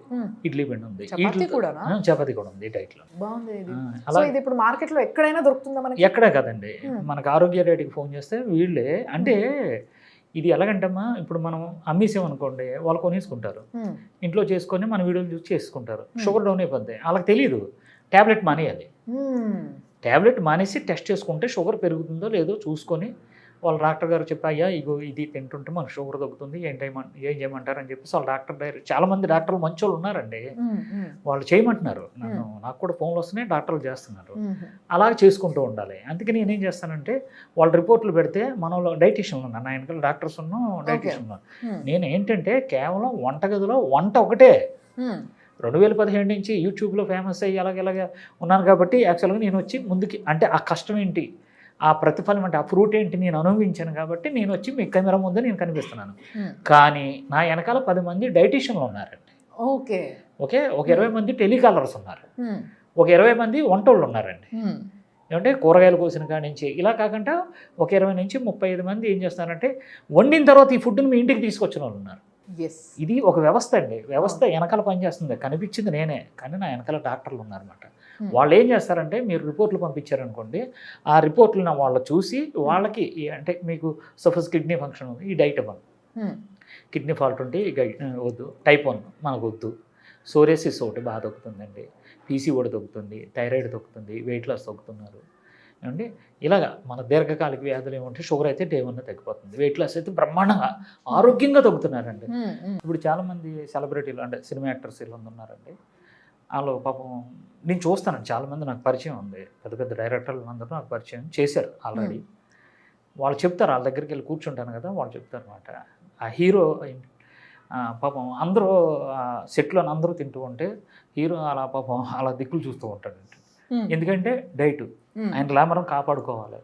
B: ఇడ్లీ పిండి ఉంది,
A: చపాతీ కూడానా?
B: చపాతీ కూడా ఉంది డైట్లో.
A: బాగుంది ఇది. సో ఇది ఇప్పుడు మార్కెట్ లో ఎక్కడైనా దొరుకుతుందా మనకి?
B: ఎక్కడే కదండి, మనకు ఆరోగ్య రేటుకి ఫోన్ చేస్తే వీళ్ళే అంటే ఇది ఎలాగంటమ్మా, ఇప్పుడు మనం అమ్మేసామనుకోండి వాళ్ళు కొనేసుకుంటారు, ఇంట్లో చేసుకొని మన వీడియోలు చూసి చేసుకుంటారు, షుగర్ డౌన్ అయిపోద్ది. వాళ్ళకి తెలియదు ట్యాబ్లెట్ మానేయాలి. ట్యాబ్లెట్ మానేసి టెస్ట్ చేసుకుంటే షుగర్ పెరుగుతుందో లేదో చూసుకొని వాళ్ళ డాక్టర్ గారు చెప్పాయ్యా ఇగో ఇది తింటుంటే మనకు షుగర్ తగ్గుతుంది, ఏం చేయమంటారు అని చెప్పేసి వాళ్ళ డాక్టర్ చాలామంది డాక్టర్లు మంచి వాళ్ళు ఉన్నారండి, వాళ్ళు చేయమంటున్నారు. నాకు కూడా ఫోన్లు వస్తున్నాయి, డాక్టర్లు చేస్తున్నారు. అలా చేసుకుంటూ ఉండాలి. అందుకని నేనేం చేస్తానంటే వాళ్ళ రిపోర్ట్లు పెడితే మనలో డైటీషియన్లు ఉన్నారు, నా వెనకాల డాక్టర్స్ ఉన్నాం, డైటీషియన్ ఉన్నారు. నేను ఏంటంటే కేవలం వంటగదిలో వంట ఒకటే 2015 నుంచి యూట్యూబ్లో ఫేమస్ అయ్యి అలాగే ఉన్నాను కాబట్టి యాక్చువల్గా నేను వచ్చి ముందుకి అంటే ఆ కష్టం ఏంటి, ఆ ప్రతిఫలం అంటే ఆ ఫ్రూట్ ఏంటి నేను అనుభవించాను కాబట్టి నేను వచ్చి మీ కెమెరా ముందు నేను కనిపిస్తున్నాను. కానీ నా వెనకాల 10 మంది డైటీషియన్లు ఉన్నారండి. ఓకే, ఒక 20 మంది టెలికాలర్స్ ఉన్నారు, ఒక 20 మంది వంటోళ్ళు ఉన్నారండి. ఏమంటే కూరగాయలు కోసిన కాడి నుంచి ఇలా కాకుండా ఒక 20 నుంచి 35 మంది ఏం చేస్తున్నారంటే వండిన తర్వాత ఈ ఫుడ్ని మీ ఇంటికి తీసుకొచ్చిన వాళ్ళు ఉన్నారు. ఇది ఒక వ్యవస్థ అండి, వ్యవస్థ వెనకాల పనిచేస్తుంది. కనిపించింది నేనే, కానీ నా వెనకాల డాక్టర్లు ఉన్నారన్నమాట. వాళ్ళు ఏం చేస్తారంటే మీరు రిపోర్ట్లు పంపించారనుకోండి, ఆ రిపోర్ట్లు వాళ్ళు చూసి వాళ్ళకి అంటే మీకు సపోజ్ కిడ్నీ ఫంక్షన్ ఉంది, ఈ డైట్ ఇవ్వండి, కిడ్నీ ఫాల్ట్ ఉంటే వద్దు, టైప్ 1 మనకు వద్దు, సోరియాసిస్ ఒకటి బాగా తగ్గుతుందండి, పీసీఓడి తగ్గుతుంది, థైరాయిడ్ తగ్గుతుంది, వెయిట్ లాస్ తగ్గుతున్నారు ఏమండి. ఇలాగా మన దీర్ఘకాలిక వ్యాధులు ఏమంటే షుగర్ అయితే డే 1 తగ్గిపోతుంది, వెయిట్ లాస్ అయితే బ్రహ్మాండంగా ఆరోగ్యంగా తగ్గుతున్నారండి. ఇప్పుడు చాలామంది సెలబ్రిటీలు అంటే సినిమా యాక్టర్స్ ఇలా ఉన్నారండి, వాళ్ళు పాపం నేను చూస్తానండి, చాలామంది నాకు పరిచయం ఉంది, పెద్ద పెద్ద డైరెక్టర్లు అందరూ నాకు పరిచయం చేశారు ఆల్రెడీ. వాళ్ళు చెప్తారు, వాళ్ళ దగ్గరికి వెళ్ళి కూర్చుంటాను కదా, వాళ్ళు చెప్తారు అనమాట ఆ హీరో పాపం అందరూ సెట్లో అందరూ తింటూ ఉంటే హీరో అలా పాపం అలా దిక్కులు చూస్తూ ఉంటాడండి. ఎందుకంటే డైట్ ఆయన గ్లామరం కాపాడుకోవాలి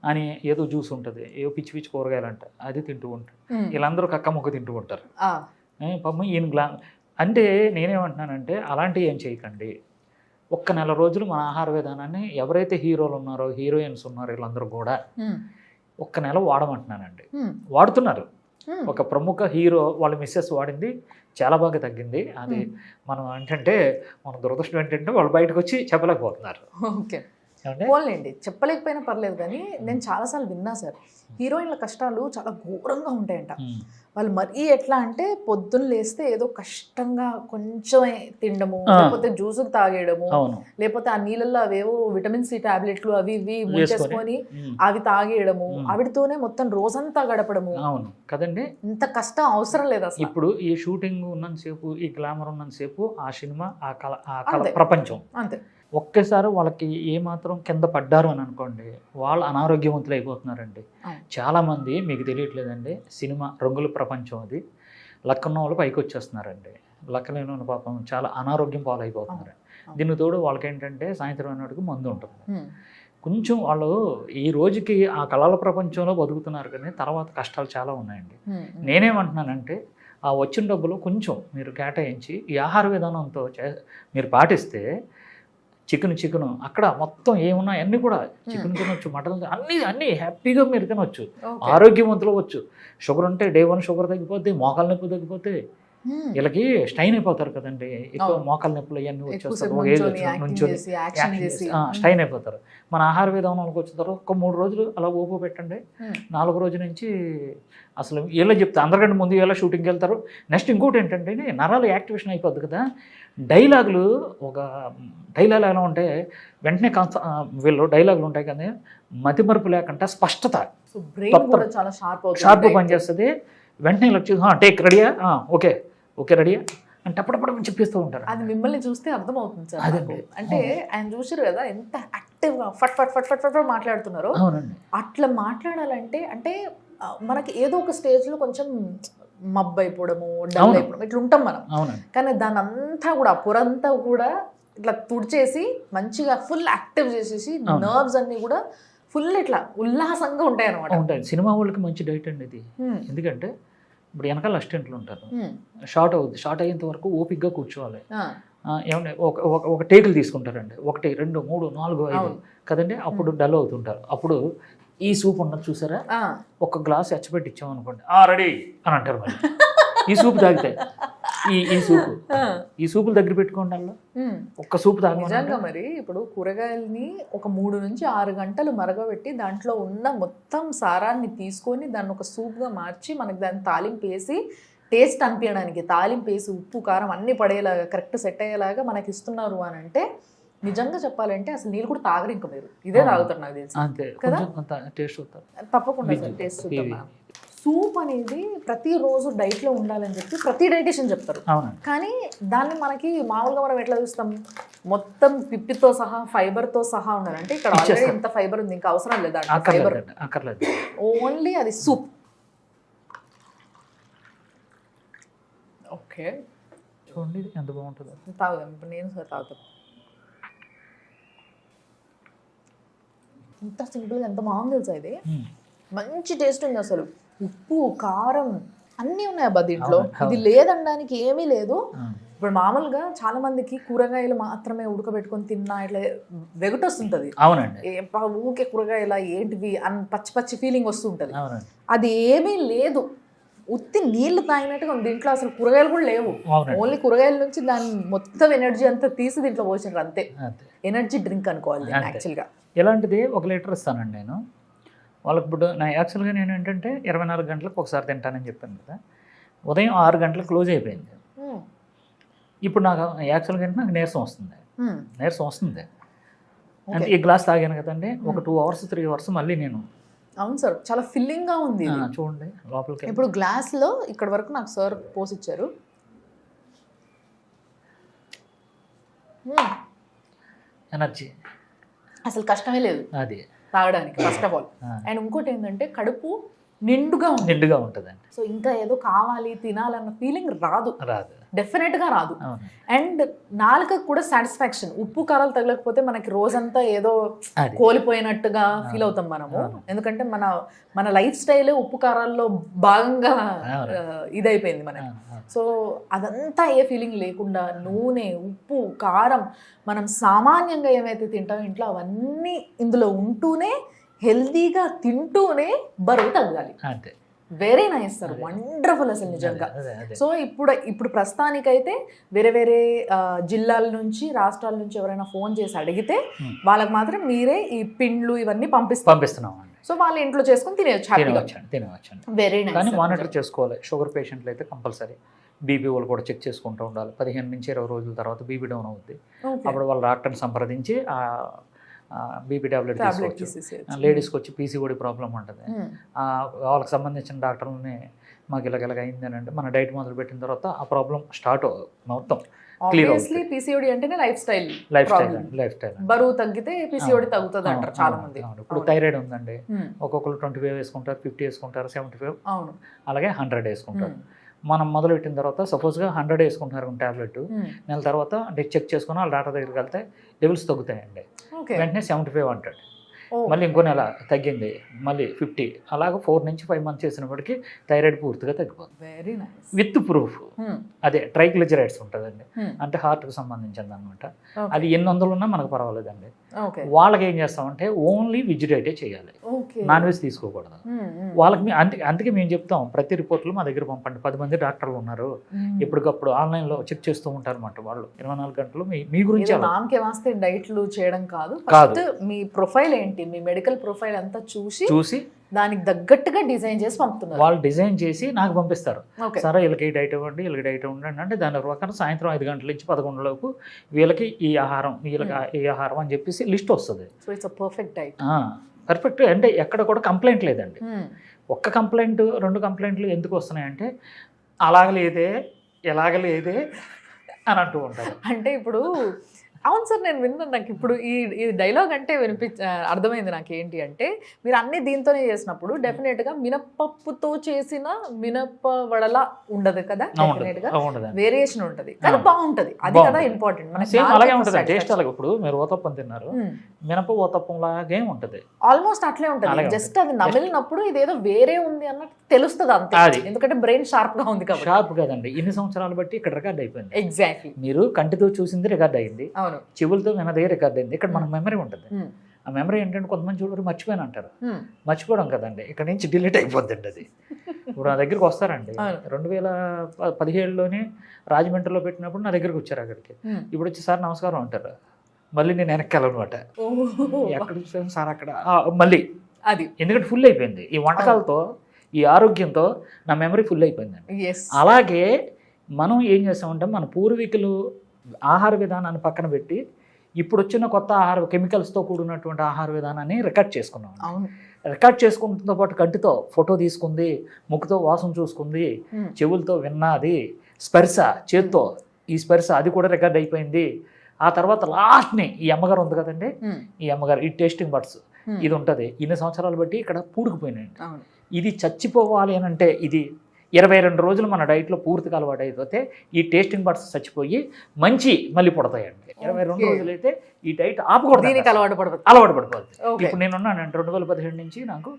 B: అని ఏదో జ్యూస్ ఉంటుంది, ఏదో పిచ్చి పిచ్చి కూరగాయలు అంట అది తింటూ ఉంటారు, వీళ్ళందరూ కక్క ముక్క తింటూ ఉంటారు. పాపం ఈయన అంటే నేనేమంటున్నానంటే అలాంటివి ఏం చేయకండి. ఒక్క నెల రోజులు మన ఆహార విధానాన్ని ఎవరైతే హీరోలు ఉన్నారో హీరోయిన్స్ ఉన్నారో వీళ్ళందరూ కూడా ఒక్క నెల వాడమంటున్నానండి. వాడుతున్నారు. ఒక ప్రముఖ హీరో వాళ్ళ మిస్సెస్ వాడింది, చాలా బాగా తగ్గింది. అది మనం ఏంటంటే మన దురదృష్టం ఏంటంటే వాళ్ళు బయటకు వచ్చి చెప్పలేకపోతున్నారు.
A: ఓకే, పోన్లేండి, చెప్పలేకపోయినా పర్లేదు. కానీ నేను చాలాసార్లు విన్నా సార్, హీరోయిన్ల కష్టాలు చాలా ఘోరంగా ఉంటాయంట. వాళ్ళు మరీ ఎట్లా అంటే పొద్దున్న లేస్తే ఏదో కష్టంగా కొంచెం తినడము, లేకపోతే జ్యూసులు తాగేయడము, లేకపోతే ఆ నీళ్ళల్లో అవేవో విటమిన్ సి టాబ్లెట్లు అవి ఇవి ముంచేసుకొని అవి తాగేయడము, ఆవిడతోనే మొత్తం రోజంతా గడపడము.
B: అవును కదండి,
A: ఇంత కష్టం అవసరం లేదు అసలు.
B: ఇప్పుడు ఈ షూటింగ్ ఉన్నంతసేపు, ఈ గ్లామర్ ఉన్నంతసేపు ఆ సినిమా ఆ కళ ప్రపంచం అంతే. ఒక్కసారి వాళ్ళకి ఏమాత్రం కింద పడ్డారు అని అనుకోండి, వాళ్ళు అనారోగ్యవంతులు అయిపోతున్నారండి. చాలామంది మీకు తెలియట్లేదండి, సినిమా రంగుల ప్రపంచం అది, లక్కన్న వాళ్ళు పైకి వచ్చేస్తున్నారండి, లక్కలేని వాళ్ళు పాపం చాలా అనారోగ్యం పాలైపోతున్నారు. దీనికి తోడు వాళ్ళకి ఏంటంటే సాయంత్రం అన్నట్టుకు మందు ఉంటుంది. కొంచెం వాళ్ళు ఈ రోజుకి ఆ కళల ప్రపంచంలో బతుకుతున్నారు, కానీ తర్వాత కష్టాలు చాలా ఉన్నాయండి. నేనేమంటున్నానంటే ఆ వచ్చిన డబ్బులు కొంచెం మీరు కేటాయించి ఈ ఆహార విధానంతో మీరు పాటిస్తే చికెన్ అక్కడ మొత్తం ఏమున్నాయి అన్నీ కూడా చికెన్ తినొచ్చు, మటన్ అన్నీ హ్యాపీగా మీరు తినొచ్చు, ఆరోగ్యవంతులు అవ్వచ్చు. షుగర్ ఉంటే డే 1 షుగర్ తగ్గిపోతే, మోకాల నొప్పి తగ్గిపోతే, వీళ్ళకి స్టైన్ అయిపోతారు కదండి, ఎక్కువ మోకాల నొప్పులు అవన్నీ వచ్చేస్తారు, ఏజ్ నుంచి స్టైన్ అయిపోతారు. మన ఆహార విధానానికి వచ్చిన తర్వాత ఒక 3 రోజులు అలా ఓపో పెట్టండి, 4వ రోజు నుంచి అసలు వీళ్ళే చెప్తారు, అందరికంటే ముందు వీళ్ళ షూటింగ్కి వెళ్తారు. నెక్స్ట్ ఇంకోటి ఏంటంటే నరాలు యాక్టివేషన్ అయిపోద్ది కదా, డైలాగులు ఒక డైలాగ్ ఎలా ఉంటే వెంటనే వీళ్ళు డైలాగులు ఉంటాయి కానీ మతిమరుపు లేకుండా స్పష్టత,
A: చాలా
B: షార్ప్ పనిచేస్తుంది. వెంటనే ఇలా వచ్చి టేక్ రెడీయా, ఓకే రెడీయా అంటే అప్పుడప్పుడు చెప్పిస్తూ ఉంటారు.
A: అది మిమ్మల్ని చూస్తే అర్థమవుతుంది సార్. అంటే ఆయన చూసారు కదా ఎంత యాక్టివ్గా ఫట్ ఫట్ ఫట్ ఫట్ ఫట్ మాట్లాడుతున్నారు. అట్లా మాట్లాడాలంటే అంటే మనకి ఏదో ఒక స్టేజ్లో కొంచెం మబ్బు అయిపోవడము, డల్ అయిపోవడం ఇట్లా ఉంటాం మనం. కానీ దాని అంతా కూడా పొరంతా కూడా ఇట్లా తుడిచేసి మంచిగా ఫుల్ యాక్టివ్ చేసేసి నర్వ్స్ అన్ని కూడా ఫుల్ ఇట్లా ఉల్లాసంగా ఉంటాయి అనమాట.
B: ఉంటాయి. సినిమా వాళ్ళకి మంచి డైట్ అండి ఇది. ఎందుకంటే ఇప్పుడు వెనకాల అసిస్టెంట్లు ఉంటారు, షార్ట్ అవుద్ది, షార్ట్ అయ్యేంత వరకు ఓపిక్గా కూర్చోవాలి. ఏమన్నా ఒక టేకులు తీసుకుంటారండి, 1 2 3 4 5 కదండి, అప్పుడు డల్ అవుతుంటారు. అప్పుడు ఈ సూప్ ఉన్నది చూసారా,
A: ఆ.
B: ఒక గ్లాస్ ఎచ్చబెట్టి ఇచ్చామనుకోండి, రెడీ అని అంటారు మరి. ఈ సూప్ తాగితే ఈ సూపులు దగ్గర పెట్టుకోండి, అలా ఒక్క సూప్ తాగి.
A: నిజంగా మరి ఇప్పుడు కూరగాయలని ఒక 3 నుంచి 6 గంటలు మరగబెట్టి దాంట్లో ఉన్న మొత్తం సారాన్ని తీసుకొని దాన్ని ఒక సూప్గా మార్చి మనకి దాన్ని తాలింపు వేసి టేస్ట్ అనిపించడానికి తాలింపు వేసి ఉప్పు కారం అన్ని పడేలాగా కరెక్ట్ సెట్ అయ్యేలాగా మనకి ఇస్తున్నారు అని అంటే నిజంగా చెప్పాలంటే అసలు నీళ్ళు కూడా తాగరు ఇంకా మీరు ఇదే తాగుతారు నాకు తెలిసి.
B: అంతే
A: కదా
B: టేస్ట్ అవుతారు
A: తప్పకుండా టేస్ట్ చూద్దాం మనం. సూప్ అనేది ప్రతిరోజు డైట్లో ఉండాలని చెప్పి ప్రతి డైటిషియన్ చెప్తారు. కానీ దాన్ని మనకి మామూలుగా మనం ఎట్లా చూస్తాం, మొత్తం పిప్పితో సహా ఫైబర్తో సహా ఉండాలి. అంటే ఇక్కడ ఆల్రెడీ ఎంత ఫైబర్ ఉంది, ఇంకా అవసరం లేదా ఫైబర్, ఓన్లీ అది సూప్. ఓకే
B: చూడండి ఎంత బాగుంటుందో.
A: తాగుదాం ఇప్పుడు, నేను సార్ తాగుతాను. ఎంత సింపుల్గా ఎంత బాగుంది తెలుసా ఇది, మంచి టేస్ట్ ఉంది అసలు. ఉప్పు కారం అన్నీ ఉన్నాయి అబ్బా దీంట్లో, ఇది లేదనడానికి ఏమీ లేదు. ఇప్పుడు మామూలుగా చాలా మందికి కూరగాయలు మాత్రమే ఉడకబెట్టుకొని తిన్నా ఇట్లా వెగటొస్తుంటది.
B: అవునండి,
A: ఊకే కూరగాయల ఏంటివి అని పచ్చి పచ్చి ఫీలింగ్ వస్తుంటది. అది ఏమీ లేదు, ఉత్తి నీళ్లు తాగినట్టుగా ఉంది. దీంట్లో అసలు కూరగాయలు కూడా లేవు, ఓన్లీ కూరగాయల నుంచి దాని మొత్తం ఎనర్జీ అంతా తీసి దీంట్లో పోసినారు అంతే. ఎనర్జీ డ్రింక్ అనుకోవాలి యాక్చువల్గా.
B: ఇలాంటిది 1 లీటర్ ఇస్తానండి నేను వాళ్ళకి. ఇప్పుడు యాక్చువల్గా నేను ఏంటంటే 24 గంటలకు ఒకసారి తింటానని చెప్పాను కదా, ఉదయం 6 గంటలకు క్లోజ్ అయిపోయింది. ఇప్పుడు నాకు యాక్చువల్గా అంటే నాకు నీరసం వస్తుంది. అంటే ఈ గ్లాస్ తాగాను కదండి, ఒక 2 అవర్స్ 3 అవర్స్ మళ్ళీ నేను.
A: అవును సార్, చాలా ఫిల్లింగ్ గా ఉంది.
B: చూడండి లోపలికి.
A: ఇప్పుడు గ్లాస్ లో ఇక్కడ వరకు నాకు సార్ పోసిచ్చారు.
B: ఎనర్జీ
A: అసలు కష్టమే లేదు
B: అది
A: తాగడానికి ఫస్ట్ ఆఫ్ ఆల్. అండ్ ఇంకోటి ఏంటంటే కడుపు నిండుగా
B: ఉంటుందండి.
A: సో ఇంకా ఏదో కావాలి తినాలన్న ఫీలింగ్ రాదు, డెఫినెట్ గా రాదు. అండ్ నాలుకకు కూడా సాటిస్ఫాక్షన్. ఉప్పు కారాలు తగలకపోతే మనకి రోజంతా ఏదో కోల్పోయినట్టుగా ఫీల్ అవుతాం మనము. ఎందుకంటే మన లైఫ్ స్టైల్ ఉప్పు కారాల్లో భాగంగా ఇదైపోయింది మనకి. సో అదంతా ఏ ఫీలింగ్ లేకుండా నూనె ఉప్పు కారం మనం సామాన్యంగా ఏమైతే తింటామో ఇంట్లో అవన్నీ ఇందులో ఉంటూనే హెల్దీగా తింటూనే బరువు తగ్గాలి. వెరీ నైస్ సార్, వండర్ఫుల్ అసలు నిజంగా. సో ఇప్పుడు ప్రస్తుతానికైతే వేరే జిల్లాల నుంచి రాష్ట్రాల నుంచి ఎవరైనా ఫోన్ చేసి అడిగితే వాళ్ళకి మాత్రం మీరే ఈ పిండ్లు ఇవన్నీ పంపిస్తున్నాం. సో వాళ్ళు ఇంట్లో చేసుకుని తినవచ్చు. Very nice.
B: కానీ మానిటర్ చేసుకోవాలి. షుగర్ పేషెంట్లు అయితే కంపల్సరీ బీపీ వాళ్ళు కూడా చెక్ చేసుకుంటూ ఉండాలి. 15 నుంచి 20 రోజుల తర్వాత బీపీ డౌన్ అవుద్ది. అప్పుడు వాళ్ళ డాక్టర్ని సంప్రదించి బీపీ టాబ్లెట్ తీసుకోవచ్చు. లేడీస్కి వచ్చి పీసీఓడి ప్రాబ్లం ఉంటుంది, వాళ్ళకి సంబంధించిన డాక్టర్లని మాకు ఇలాగ అయింది అని అంటే మన డైట్ మొదలు పెట్టిన తర్వాత ఆ ప్రాబ్లం స్టార్ట్ మొత్తం క్లియర్ అవుతుంది.
A: పీసీఓడి అంటేనే లైఫ్ స్టైల్ బరువు తగ్గితే పీసీఓడి తగ్గుతుంది అంటారు చాలా మంది.
B: ఇప్పుడు థైరాయిడ్ ఉందండి, ఒక్కొక్కరు 25 వేసుకుంటారు, 50 వేసుకుంటారు, 75 అలాగే 100 వేసుకుంటారు. మనం మొదలు పెట్టిన తర్వాత సపోజ్గా 100 వేసుకుంటున్నారు టాబ్లెట్, నెల తర్వాత చెక్ చేసుకుని వాళ్ళ డాక్టర్ దగ్గరికి వెళ్తే లెవెల్స్ తగ్గుతాయండి. వెంటనే 75 అంటాడు, మళ్ళీ ఇంకో నెల తగ్గింది మళ్ళీ 50, అలాగే 4 నుంచి 5 మంత్స్ చేసినప్పటికీ థైరాయిడ్ పూర్తిగా తగ్గిపోతుంది. With proof. అదే ట్రైగ్లిజరైడ్స్ ఉంటుందండి, అంటే హార్ట్కి సంబంధించింది అనమాట. అది ఎన్ని వందలు ఉన్నా మనకు పర్వాలేదండి. వాళ్ళకి ఏం చేస్తామంటే ఓన్లీ వెజ్ డైటే చేయాలి, నాన్ వెజ్ తీసుకోకూడదు. వాళ్ళకి అందుకే మేము చెప్తాం ప్రతి రిపోర్ట్లో మా దగ్గర పంపండి. 10 మంది డాక్టర్లు ఉన్నారు, ఎప్పటికప్పుడు ఆన్లైన్లో చెక్ చేస్తూ ఉంటారు అన్నమాట. వాళ్ళు 24 గంటలు మీ గురించి
A: డైట్లు చేయడం కాదు, మీ ప్రొఫైల్ ఏంటి, మీ మెడికల్ ప్రొఫైల్ అంతా చూసి దానికి తగ్గట్టుగా డిజైన్ చేసి పంపుతున్నారు.
B: వాళ్ళు డిజైన్ చేసి నాకు పంపిస్తారు. సరే వీళ్ళకి ఈ డైట్ ఇవ్వండి, వీళ్ళకి డైట్ ఇవ్వండి అంటే దాని ప్రకారం సాయంత్రం 5 గంటల నుంచి 11 లోపు వీళ్ళకి ఈ ఆహారం, వీళ్ళకి ఈ ఆహారం అని చెప్పేసి లిస్ట్ వస్తుంది.
A: So it's perfect diet.
B: Perfect అంటే ఎక్కడ కూడా కంప్లైంట్ లేదండి. ఒక్క కంప్లైంట్ 2 కంప్లైంట్లు ఎందుకు వస్తున్నాయంటే అలాగలేదే ఎలాగలేదే అని అంటూ ఉంటారు.
A: అంటే ఇప్పుడు అవును సార్, నేను విన్నాను. నాకు ఇప్పుడు ఈ డైలాగ్ అంటే అర్థమైంది నాకు. ఏంటి అంటే మీరు అన్ని దీంతోనే చేసినప్పుడు డెఫినెట్గా మినపప్పుతో చేసిన మినప వడలా ఉండదు కదా, డెఫినెట్గా వేరియేషన్ ఉంటుంది, కానీ బాగుంటుంది. అది కదా ఇంపార్టెంట్.
B: అలాగే ఉంటుంది టేస్ట్. అలాగే ఇప్పుడు మీరు ఓతప్పం తిన్నారు, మినప ఓతప్పం లాగే ఉంటుంది,
A: ఆల్మోస్ట్ అట్లే ఉంటుంది. జస్ట్ అది నమిలినప్పుడు ఇదేదో వేరే ఉంది అన్నట్టు తెలుస్తుంది అంతే, ఎందుకంటే బ్రెయిన్ షార్ప్ గా ఉంది కాబట్టి.
B: షార్ప్ కదండి, ఇన్ని సంవత్సరాలు బట్టి ఇక్కడ రికార్డ్ అయిపోయింది.
A: ఎగ్జాక్ట్లీ.
B: మీరు కంటితో చూసింది రికార్డ్ అయింది, చెవులతో వినదే రికార్డ్ అయింది. ఇక్కడ మనకు మెమరీ ఉంటుంది. ఆ మెమరీ ఏంటంటే కొంతమంది చూడరు మర్చిపోయాను అంటారు. మర్చిపోవడం కదండి, ఇక్కడ నుంచి డిలీట్ అయిపోద్దండి అది. ఇప్పుడు నా దగ్గరికి వస్తారండి, 2017లోనే రాజమండ్రిలో పెట్టినప్పుడు నా దగ్గరికి వచ్చారు అక్కడికి. ఇప్పుడు వచ్చి సార్ నమస్కారం అంటారు, మళ్ళీ నేను వెనక్కి అనమాట. ఎక్కడ చూసాను సార్ అక్కడ మళ్ళీ అది, ఎందుకంటే ఫుల్ అయిపోయింది ఈ వంటకాలతో, ఈ ఆరోగ్యంతో నా మెమరీ ఫుల్ అయిపోయిందండి. అలాగే మనం ఏం చేస్తామంటే మన పూర్వీకులు ఆహార విధానాన్ని పక్కన పెట్టి ఇప్పుడు వచ్చిన కొత్త ఆహార కెమికల్స్తో కూడినటువంటి ఆహార విధానాన్ని రికార్డ్ చేసుకున్నాం. రికార్డ్ చేసుకుంటుతో పాటు కంటితో ఫోటో తీసుకుంది, ముక్కుతో వాసన చూసుకుంది, చెవులతో విన్నది, స్పర్శ చేత్తో ఈ స్పర్శ అది కూడా రికార్డ్ అయిపోయింది. ఆ తర్వాత లాస్ట్ని ఈ అమ్మగారు ఉంది కదండి, ఈ అమ్మగారు ఈ టేస్టింగ్ బడ్స్ ఇది ఉంటుంది. ఇన్ని సంవత్సరాలు బట్టి ఇక్కడ పూడుకుపోయినాయండి. ఇది చచ్చిపోవాలి అని అంటే ఇది 22 రోజులు మన డైట్లో పూర్తిగా అలవాటు అయిపోతే ఈ టేస్టింగ్ బడ్స్ చచ్చిపోయి మంచి మళ్ళీ పుడతాయండి. 22 రోజులు అయితే ఈ డైట్ ఆపకూడదు, అలవాటు పడిపోద్ది. ఇప్పుడు నేను ఉన్నానండి 2017 నుంచి నాకు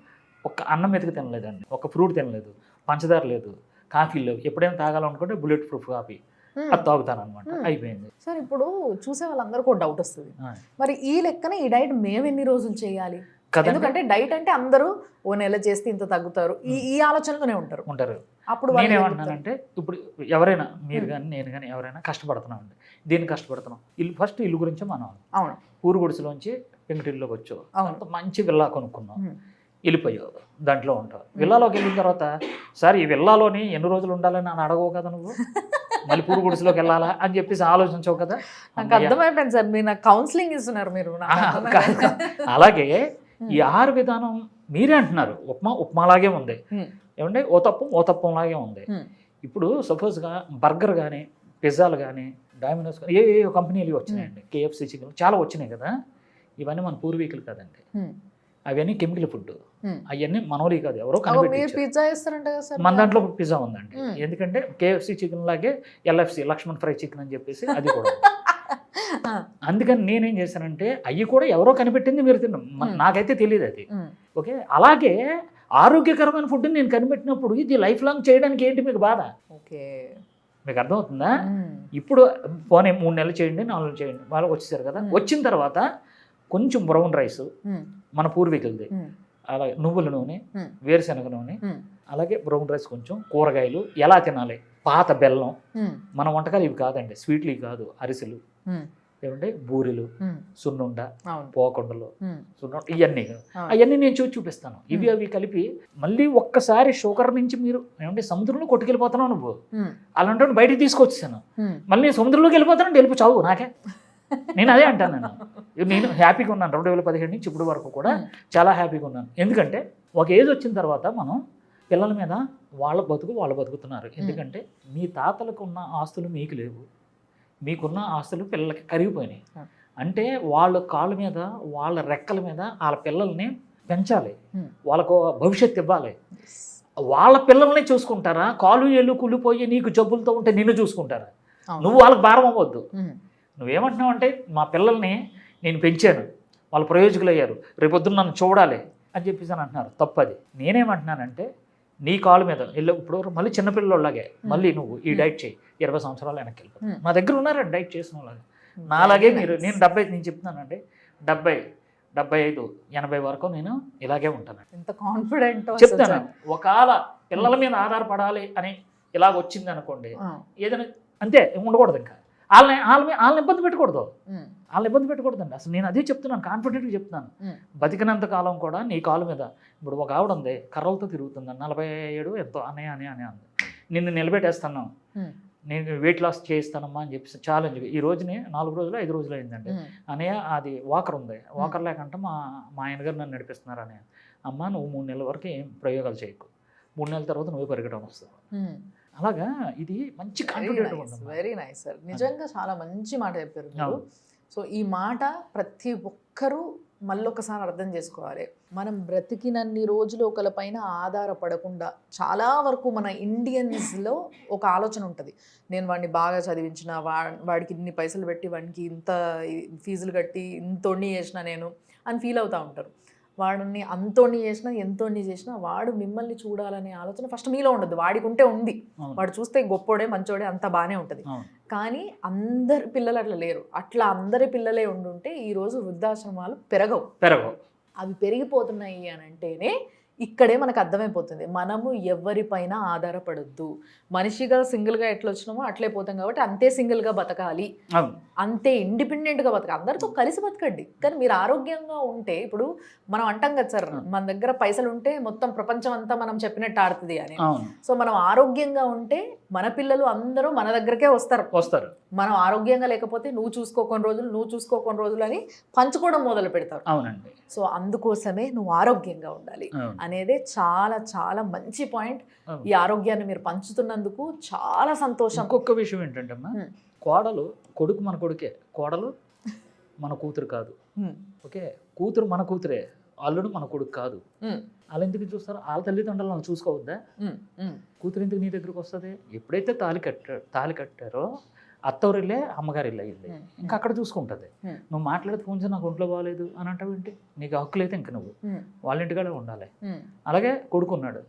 B: ఒక అన్నం మెతుకు తినలేదండి, ఒక ఫ్రూట్ తినలేదు, పంచదార లేదు, కాఫీ లేవు. ఎప్పుడైనా తాగాలనుకుంటే బుల్లెట్ ప్రూఫ్ కాఫీ అది తాగుతాను అనమాట. అయిపోయింది
A: సార్. ఇప్పుడు చూసే వాళ్ళందరికీ ఒక డౌట్ వస్తుంది, మరి ఈ లెక్కన ఈ డైట్ మేము ఎన్ని రోజులు చేయాలి? ఎందుకంటే డైట్ అంటే అందరూ ఓ నెల చేస్తే ఇంత తగ్గుతారు, ఈ ఆలోచనలోనే ఉంటారు. అప్పుడు
B: నేనేమంటున్నానంటే, ఇప్పుడు ఎవరైనా మీరు కానీ నేను కానీ ఎవరైనా కష్టపడుతున్నాం అండి, దీన్ని కష్టపడుతున్నాం. ఫస్ట్ ఇల్లు గురించే మనం ఊరు గుడిసెలోంచి పెంకుటిల్లోకి వచ్చావు, అంత మంచి విల్లా కొనుక్కున్నాం, వెళ్ళిపోయావు, దాంట్లో ఉంటావు. విల్లాలోకి వెళ్ళిన తర్వాత సార్ ఈ విల్లాలోని ఎన్ని రోజులు ఉండాలని నన్ను అడగవు కదా నువ్వు, మళ్ళీ పూరు గుడిసెలోకి వెళ్ళాలా అని చెప్పేసి ఆలోచించవు కదా.
A: నాకు అర్థమైపోయింది సార్, మీరు నాకు కౌన్సిలింగ్ ఇస్తున్నారు మీరు.
B: అలాగే ఈ ఆహార విధానం మీరే అంటున్నారు ఉప్మాలాగే ఉంది, ఏమంటే ఓ తప్పంలాగే ఉంది. ఇప్పుడు సపోజ్గా బర్గర్ కానీ పిజ్జాలు కానీ డామినోస్ కానీ ఏ కంపెనీలు వచ్చినాయండి, KFC చికెన్ చాలా వచ్చినాయి కదా. ఇవన్నీ మన పూర్వీకులు కదండి, అవన్నీ కెమికల్ ఫుడ్, అవన్నీ మనోలి కాదు, ఎవరో కనిపెట్టారు. మన దాంట్లో పిజ్జా ఉందండి, ఎందుకంటే KFC చికెన్ లాగే LFC లక్ష్మణ్ ఫ్రై చికెన్ అని చెప్పేసి అది కూడా. అందుకని నేనేం చేశానంటే అవి కూడా ఎవరో కనిపెట్టింది మీరు తిన్నాం, నాకైతే తెలియదు అది. ఓకే, అలాగే ఆరోగ్యకరమైన ఫుడ్ని నేను కనిపెట్టినప్పుడు ఇది లైఫ్ లాంగ్ చేయడానికి ఏంటి మీకు బాధ? ఓకే, మీకు అర్థమవుతుందా? ఇప్పుడు పోనీ 3 నెలలు చేయండి, 4 నెలలు చేయండి, వాళ్ళకి వచ్చేసారు కదా. వచ్చిన తర్వాత కొంచెం బ్రౌన్ రైస్ మన పూర్వీకులది, అలాగే నువ్వుల నూనె, వేరుశనగ నూనె, అలాగే బ్రౌన్ రైస్, కొంచెం కూరగాయలు, ఎలా తినాలి, పాత బెల్లం, మన వంటకాలు ఇవి కాదండి, స్వీట్లు ఇవి కాదు, అరిసెలు, ఏమంటే బూరెలు, సున్నుండ, పోకొండలు, సున్నుండ, అవన్నీ నేను చూపిస్తాను. ఇవి అవి కలిపి మళ్ళీ ఒక్కసారి షుగర్ నుంచి మీరు ఏమంటే సముద్రంలో కొట్టుకెళ్ళిపోతున్నావు నువ్వు, అలాంటి బయటికి తీసుకొచ్చాను, మళ్ళీ నేను సముద్రంలోకి వెళ్ళిపోతాను, వెళ్ళిపో చావు నాకే. నేను అదే అంటాను, నేను హ్యాపీగా ఉన్నాను 2017 నుంచి ఇప్పుడు వరకు కూడా చాలా హ్యాపీగా ఉన్నాను. ఎందుకంటే ఒక ఏజ్ వచ్చిన తర్వాత మనం పిల్లల మీద వాళ్ళు బతుకుతున్నారు. ఎందుకంటే మీ తాతలకు ఉన్న ఆస్తులు మీకు లేవు, మీకున్న ఆస్తులు పిల్లలకి కరిగిపోయినాయి. అంటే వాళ్ళ కాళ్ళ మీద, వాళ్ళ రెక్కల మీద వాళ్ళ పిల్లల్ని పెంచాలి, వాళ్ళకు భవిష్యత్తు ఇవ్వాలి. వాళ్ళ పిల్లల్ని చూసుకుంటారా? కాలు ఎల్లు కుళ్ళిపోయి నీకు జబ్బులతో ఉంటే నిన్ను చూసుకుంటారా? నువ్వు వాళ్ళకి భారం అవ్వద్దు. నువ్వేమంటున్నావు అంటే మా పిల్లల్ని నేను పెంచాను, వాళ్ళు ప్రయోజకులు అయ్యారు, రేపొద్దున నన్ను చూడాలి అని చెప్పేసి అని అంటున్నారు. తప్పది. నేనేమంటున్నానంటే నీ కాలు మీద ఇప్పుడు మళ్ళీ చిన్నపిల్లలాగే మళ్ళీ నువ్వు ఈ డైట్ చేయి, 20 సంవత్సరాలు వెనక్కి వెళ్ళిపోతావు. నా దగ్గర ఉన్నారండి డైట్ చేసిన వాళ్ళగా, నాలాగే మీరు. నేను 70, నేను చెప్తున్నానండి 70, 75, 80 వరకు నేను ఇలాగే ఉంటాను.
A: ఎంత కాన్ఫిడెంట్
B: చెప్తాను. ఒకవేళ పిల్లల మీద ఆధారపడాలి అని ఇలాగ వచ్చింది అనుకోండి, ఏదైనా అంతే ఉండకూడదు. ఇంకా వాళ్ళని ఇబ్బంది పెట్టకూడదు, అండి. అసలు నేను అదే చెప్తున్నాను, కాన్ఫిడెంట్గా చెప్తున్నాను. బతికినంత కాలం కూడా నీ కాలు మీద. ఇప్పుడు ఒక ఆవిడ ఉంది, కర్రలతో తిరుగుతుంది, 47 ఎంతో అనే అంది, నిన్ను నిలబెట్టేస్తాను, నేను వెయిట్ లాస్ చేయిస్తానమ్మా అని చెప్పి ఛాలెంజ్. ఈ రోజుని 4 రోజులు 5 రోజులు అయిందండి. అనయ్య అది వాకర్ ఉంది, వాకర్ లేకంటే మా ఆయనగారు నన్ను నడిపిస్తున్నారు. అనే అమ్మ నువ్వు 3 నెలల వరకు ఏం ప్రయోగాలు చేయకు, 3 నెలల తర్వాత నువ్వే పరిగెట్టడం వస్తావు. అలాగా ఇది మంచి కాన్ఫిడెంట్ ఉంటుంది.
A: వెరీ నైస్ సార్, నిజంగా చాలా మంచి మాట చెప్పారు మీరు. సో ఈ మాట ప్రతి ఒక్కరూ మళ్ళొకసారి అర్థం చేసుకోవాలి. మనం బ్రతికినన్ని రోజులు ఒకరిపైన ఆధారపడకుండా, చాలా వరకు మన ఇండియన్స్లో ఒక ఆలోచన ఉంటుంది, నేను వాడిని బాగా చదివించిన, వాడికి ఇన్ని పైసలు పెట్టి వాడికి ఇంత ఫీజులు కట్టి ఇంత చేసిన నేను అని ఫీల్ అవుతూ ఉంటారు. వాడిని అంతోని చేసినా ఎంతోని చేసినా వాడు మిమ్మల్ని చూడాలనే ఆలోచన ఫస్ట్ మీలో ఉండదు, వాడికి ఉంటే ఉంది.
B: అవును.
A: వాడు చూస్తే గొప్పోడే మంచోడే అంత బాగానే ఉంటుంది.
B: అవును.
A: కానీ అందరి పిల్లలు అట్లా లేరు. అట్లా అందరి పిల్లలే ఉండుంటే ఈరోజు వృద్ధాశ్రమాలు పెరగవు. అవి పెరిగిపోతున్నాయి అని అంటేనే ఇక్కడే మనకు అర్థమైపోతుంది, మనము ఎవరిపైన ఆధారపడొద్దు. మనిషిగా సింగిల్గా ఎట్లా వచ్చినామో అట్లే పోతాం కాబట్టి అంతే సింగిల్గా బతకాలి, అంతే ఇండిపెండెంట్గా బతకాలి, అందరితో కలిసి బతకండి. కానీ మీరు ఆరోగ్యంగా ఉంటే, ఇప్పుడు మనం అంటాం కదా సార్, మన దగ్గర పైసలు ఉంటే మొత్తం ప్రపంచం అంతా మనం చెప్పినట్టు ఆడుతుంది అని. సో మనం ఆరోగ్యంగా ఉంటే మన పిల్లలు అందరూ మన దగ్గరకే వస్తారు. మనం ఆరోగ్యంగా లేకపోతే నువ్వు చూసుకోకొని రోజులు అని పంచుకోవడం మొదలు పెడతారు.
B: అవునండి.
A: సో అందుకోసమే నువ్వు ఆరోగ్యంగా ఉండాలి అనేది చాలా చాలా మంచి పాయింట్. ఈ ఆరోగ్యాన్ని మీరు పంచుతున్నందుకు చాలా సంతోషం.
B: ఇంకొక విషయం ఏంటంటే అమ్మా, కోడలు కొడుకు మన కొడుకే, కోడలు మన కూతురు కాదు. ఓకే, కూతురు మన కూతురే, అల్లుడు మన కొడుకు కాదు. వాళ్ళు ఎందుకు చూస్తారు? వాళ్ళ తల్లిదండ్రులు వాళ్ళు చూసుకోవద్దా? కూతురు ఎందుకు నీ దగ్గరకు వస్తుంది? ఎప్పుడైతే తాళి కట్టారో అత్తవారిల్లే అమ్మగారిల్లే ఇల్లే, ఇంకా అక్కడ చూసుకుంటుంది. నువ్వు మాట్లాడితే ఫోన్ చేసి నాకు ఒంట్లో బాగాలేదు అని అంటావు ఏంటి? నీకు హక్కు అయితే ఇంక నువ్వు వాళ్ళ ఇంటికాడే ఉండాలి. అలాగే కొడుకున్నాడు,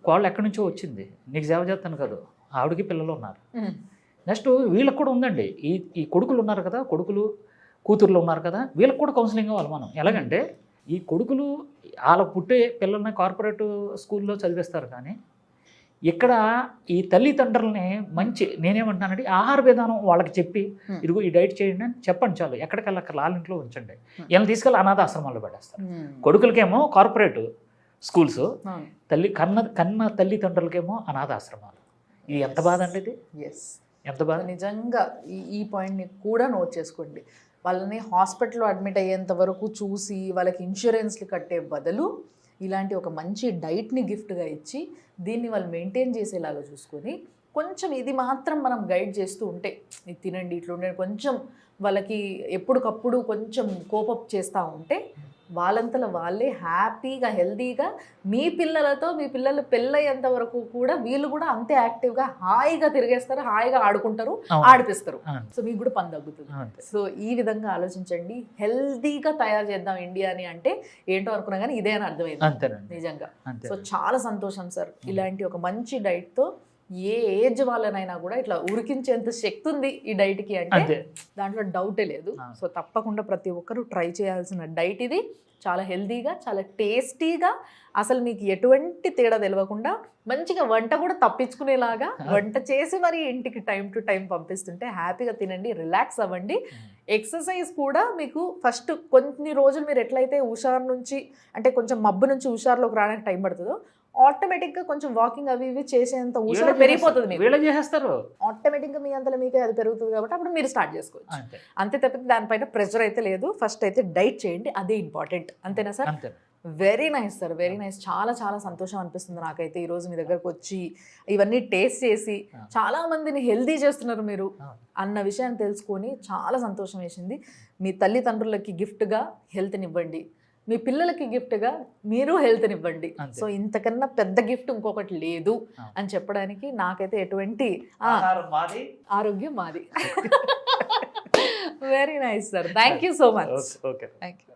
B: కోళ్ళు ఎక్కడి నుంచో వచ్చింది, నీకు సేవ చేస్తాను కదా, ఆవిడకి పిల్లలు ఉన్నారు. నెక్స్ట్ వీళ్ళకి కూడా ఉందండి, ఈ కొడుకులు ఉన్నారు కదా, కొడుకులు కూతుర్లు ఉన్నారు కదా, వీళ్ళకి కూడా కౌన్సిలింగ్ అవ్వాలి మనం. ఎలాగంటే ఈ కొడుకులు వాళ్ళ పుట్టే పిల్లల్ని కార్పొరేట్ స్కూల్లో చదివిస్తారు, కానీ ఇక్కడ ఈ తల్లిదండ్రులని మంచి, నేనేమంటున్నానంటే ఆహార విధానం వాళ్ళకి చెప్పి, ఇదిగో ఈ డైట్ చేయండి అని చెప్పండి చాలు. ఎక్కడికల్లా వాళ్ళ ఇంట్లో ఉంచండి. వీళ్ళని తీసుకెళ్ళి అనాథ ఆశ్రమాల్లో పడేస్తారు. కొడుకులకేమో కార్పొరేట్ స్కూల్స్, కన్న తల్లిదండ్రులకేమో అనాథ ఆశ్రమాలు. ఇది ఎంత బాధ అండి, ఇది ఎంత బాధ.
A: నిజంగా ఈ పాయింట్ని కూడా నోట్ చేసుకోండి. వాళ్ళని హాస్పిటల్లో అడ్మిట్ అయ్యేంత వరకు చూసి వాళ్ళకి ఇన్సూరెన్స్లు కట్టే బదులు ఇలాంటి ఒక మంచి డైట్ని గిఫ్ట్గా ఇచ్చి దీన్ని వాళ్ళు మెయింటైన్ చేసేలాగా చూసుకొని కొంచెం ఇది మాత్రం మనం గైడ్ చేస్తూ ఉంటే, ఇది తినండి ఇట్లా ఉండండి, కొంచెం వాళ్ళకి ఎప్పటికప్పుడు కొంచెం కోపప్ చేస్తూ ఉంటే వాళ్ళంతలో వాళ్ళే హ్యాపీగా హెల్తీగా మీ పిల్లలు పెళ్ళయ్యేంత వరకు కూడా వీళ్ళు కూడా అంతే యాక్టివ్గా హాయిగా తిరిగేస్తారు, హాయిగా ఆడుకుంటారు, ఆడిపిస్తారు. సో మీకు కూడా పని తగ్గుతుంది. సో ఈ విధంగా ఆలోచించండి, హెల్తీగా తయారు చేద్దాం ఇండియాని అంటే ఏంటో అనుకున్నా కానీ ఇదే అని అర్థమైంది నిజంగా. సో చాలా సంతోషం సార్, ఇలాంటి ఒక మంచి డైట్తో ఏ ఏజ్ వాళ్ళనైనా కూడా ఇట్లా ఉరికించేంత శక్తి ఉంది ఈ డైట్కి అంటే దాంట్లో డౌటే లేదు. సో తప్పకుండా ప్రతి ఒక్కరూ ట్రై చేయాల్సిన డైట్ ఇది. చాలా హెల్తీగా, చాలా టేస్టీగా, అసలు మీకు ఎటువంటి తేడా తెలియకుండా మంచిగా వంట కూడా తప్పించుకునేలాగా వంట చేసి మరి ఇంటికి టైం టు టైం పంపిస్తుంటే హ్యాపీగా తినండి, రిలాక్స్ అవ్వండి. ఎక్సర్సైజ్ కూడా మీకు ఫస్ట్ కొన్ని రోజులు మీరు ఎట్లయితే హుషారు నుంచి అంటే కొంచెం మబ్బు నుంచి హుషారులోకి రావడానికి టైం పడుతుందో ఆటోమేటిక్గా కొంచెం వాకింగ్ అవి ఇవి చేసేంత హుషారు పెరిగిపోతుంది. ఆటోమేటిక్గా మీ అంతలో మీకే అది పెరుగుతుంది కాబట్టి అప్పుడు మీరు స్టార్ట్ చేసుకోవచ్చు. అంతే తప్పితే దానిపైన ప్రెషర్ అయితే లేదు. ఫస్ట్ అయితే డైట్ చేయండి, అదే ఇంపార్టెంట్. అంతేనా sir? Very nice sir, very nice. చాలా చాలా సంతోషం అనిపిస్తుంది నాకైతే ఈరోజు మీ దగ్గరకు వచ్చి ఇవన్నీ టేస్ట్ చేసి చాలా మందిని హెల్దీ చేస్తున్నారు మీరు అన్న విషయాన్ని తెలుసుకొని చాలా సంతోషం వేసింది. మీ తల్లిదండ్రులకి గిఫ్ట్గా హెల్త్ని ఇవ్వండి, మీ పిల్లలకి గిఫ్ట్గా మీరు హెల్త్ని ఇవ్వండి. సో ఇంతకన్నా పెద్ద గిఫ్ట్ ఇంకొకటి లేదు అని చెప్పడానికి నాకైతే ఎటువంటి ఆరోగ్యం మాది. Very nice sir, thank you so much.
B: Okay,
A: thank you.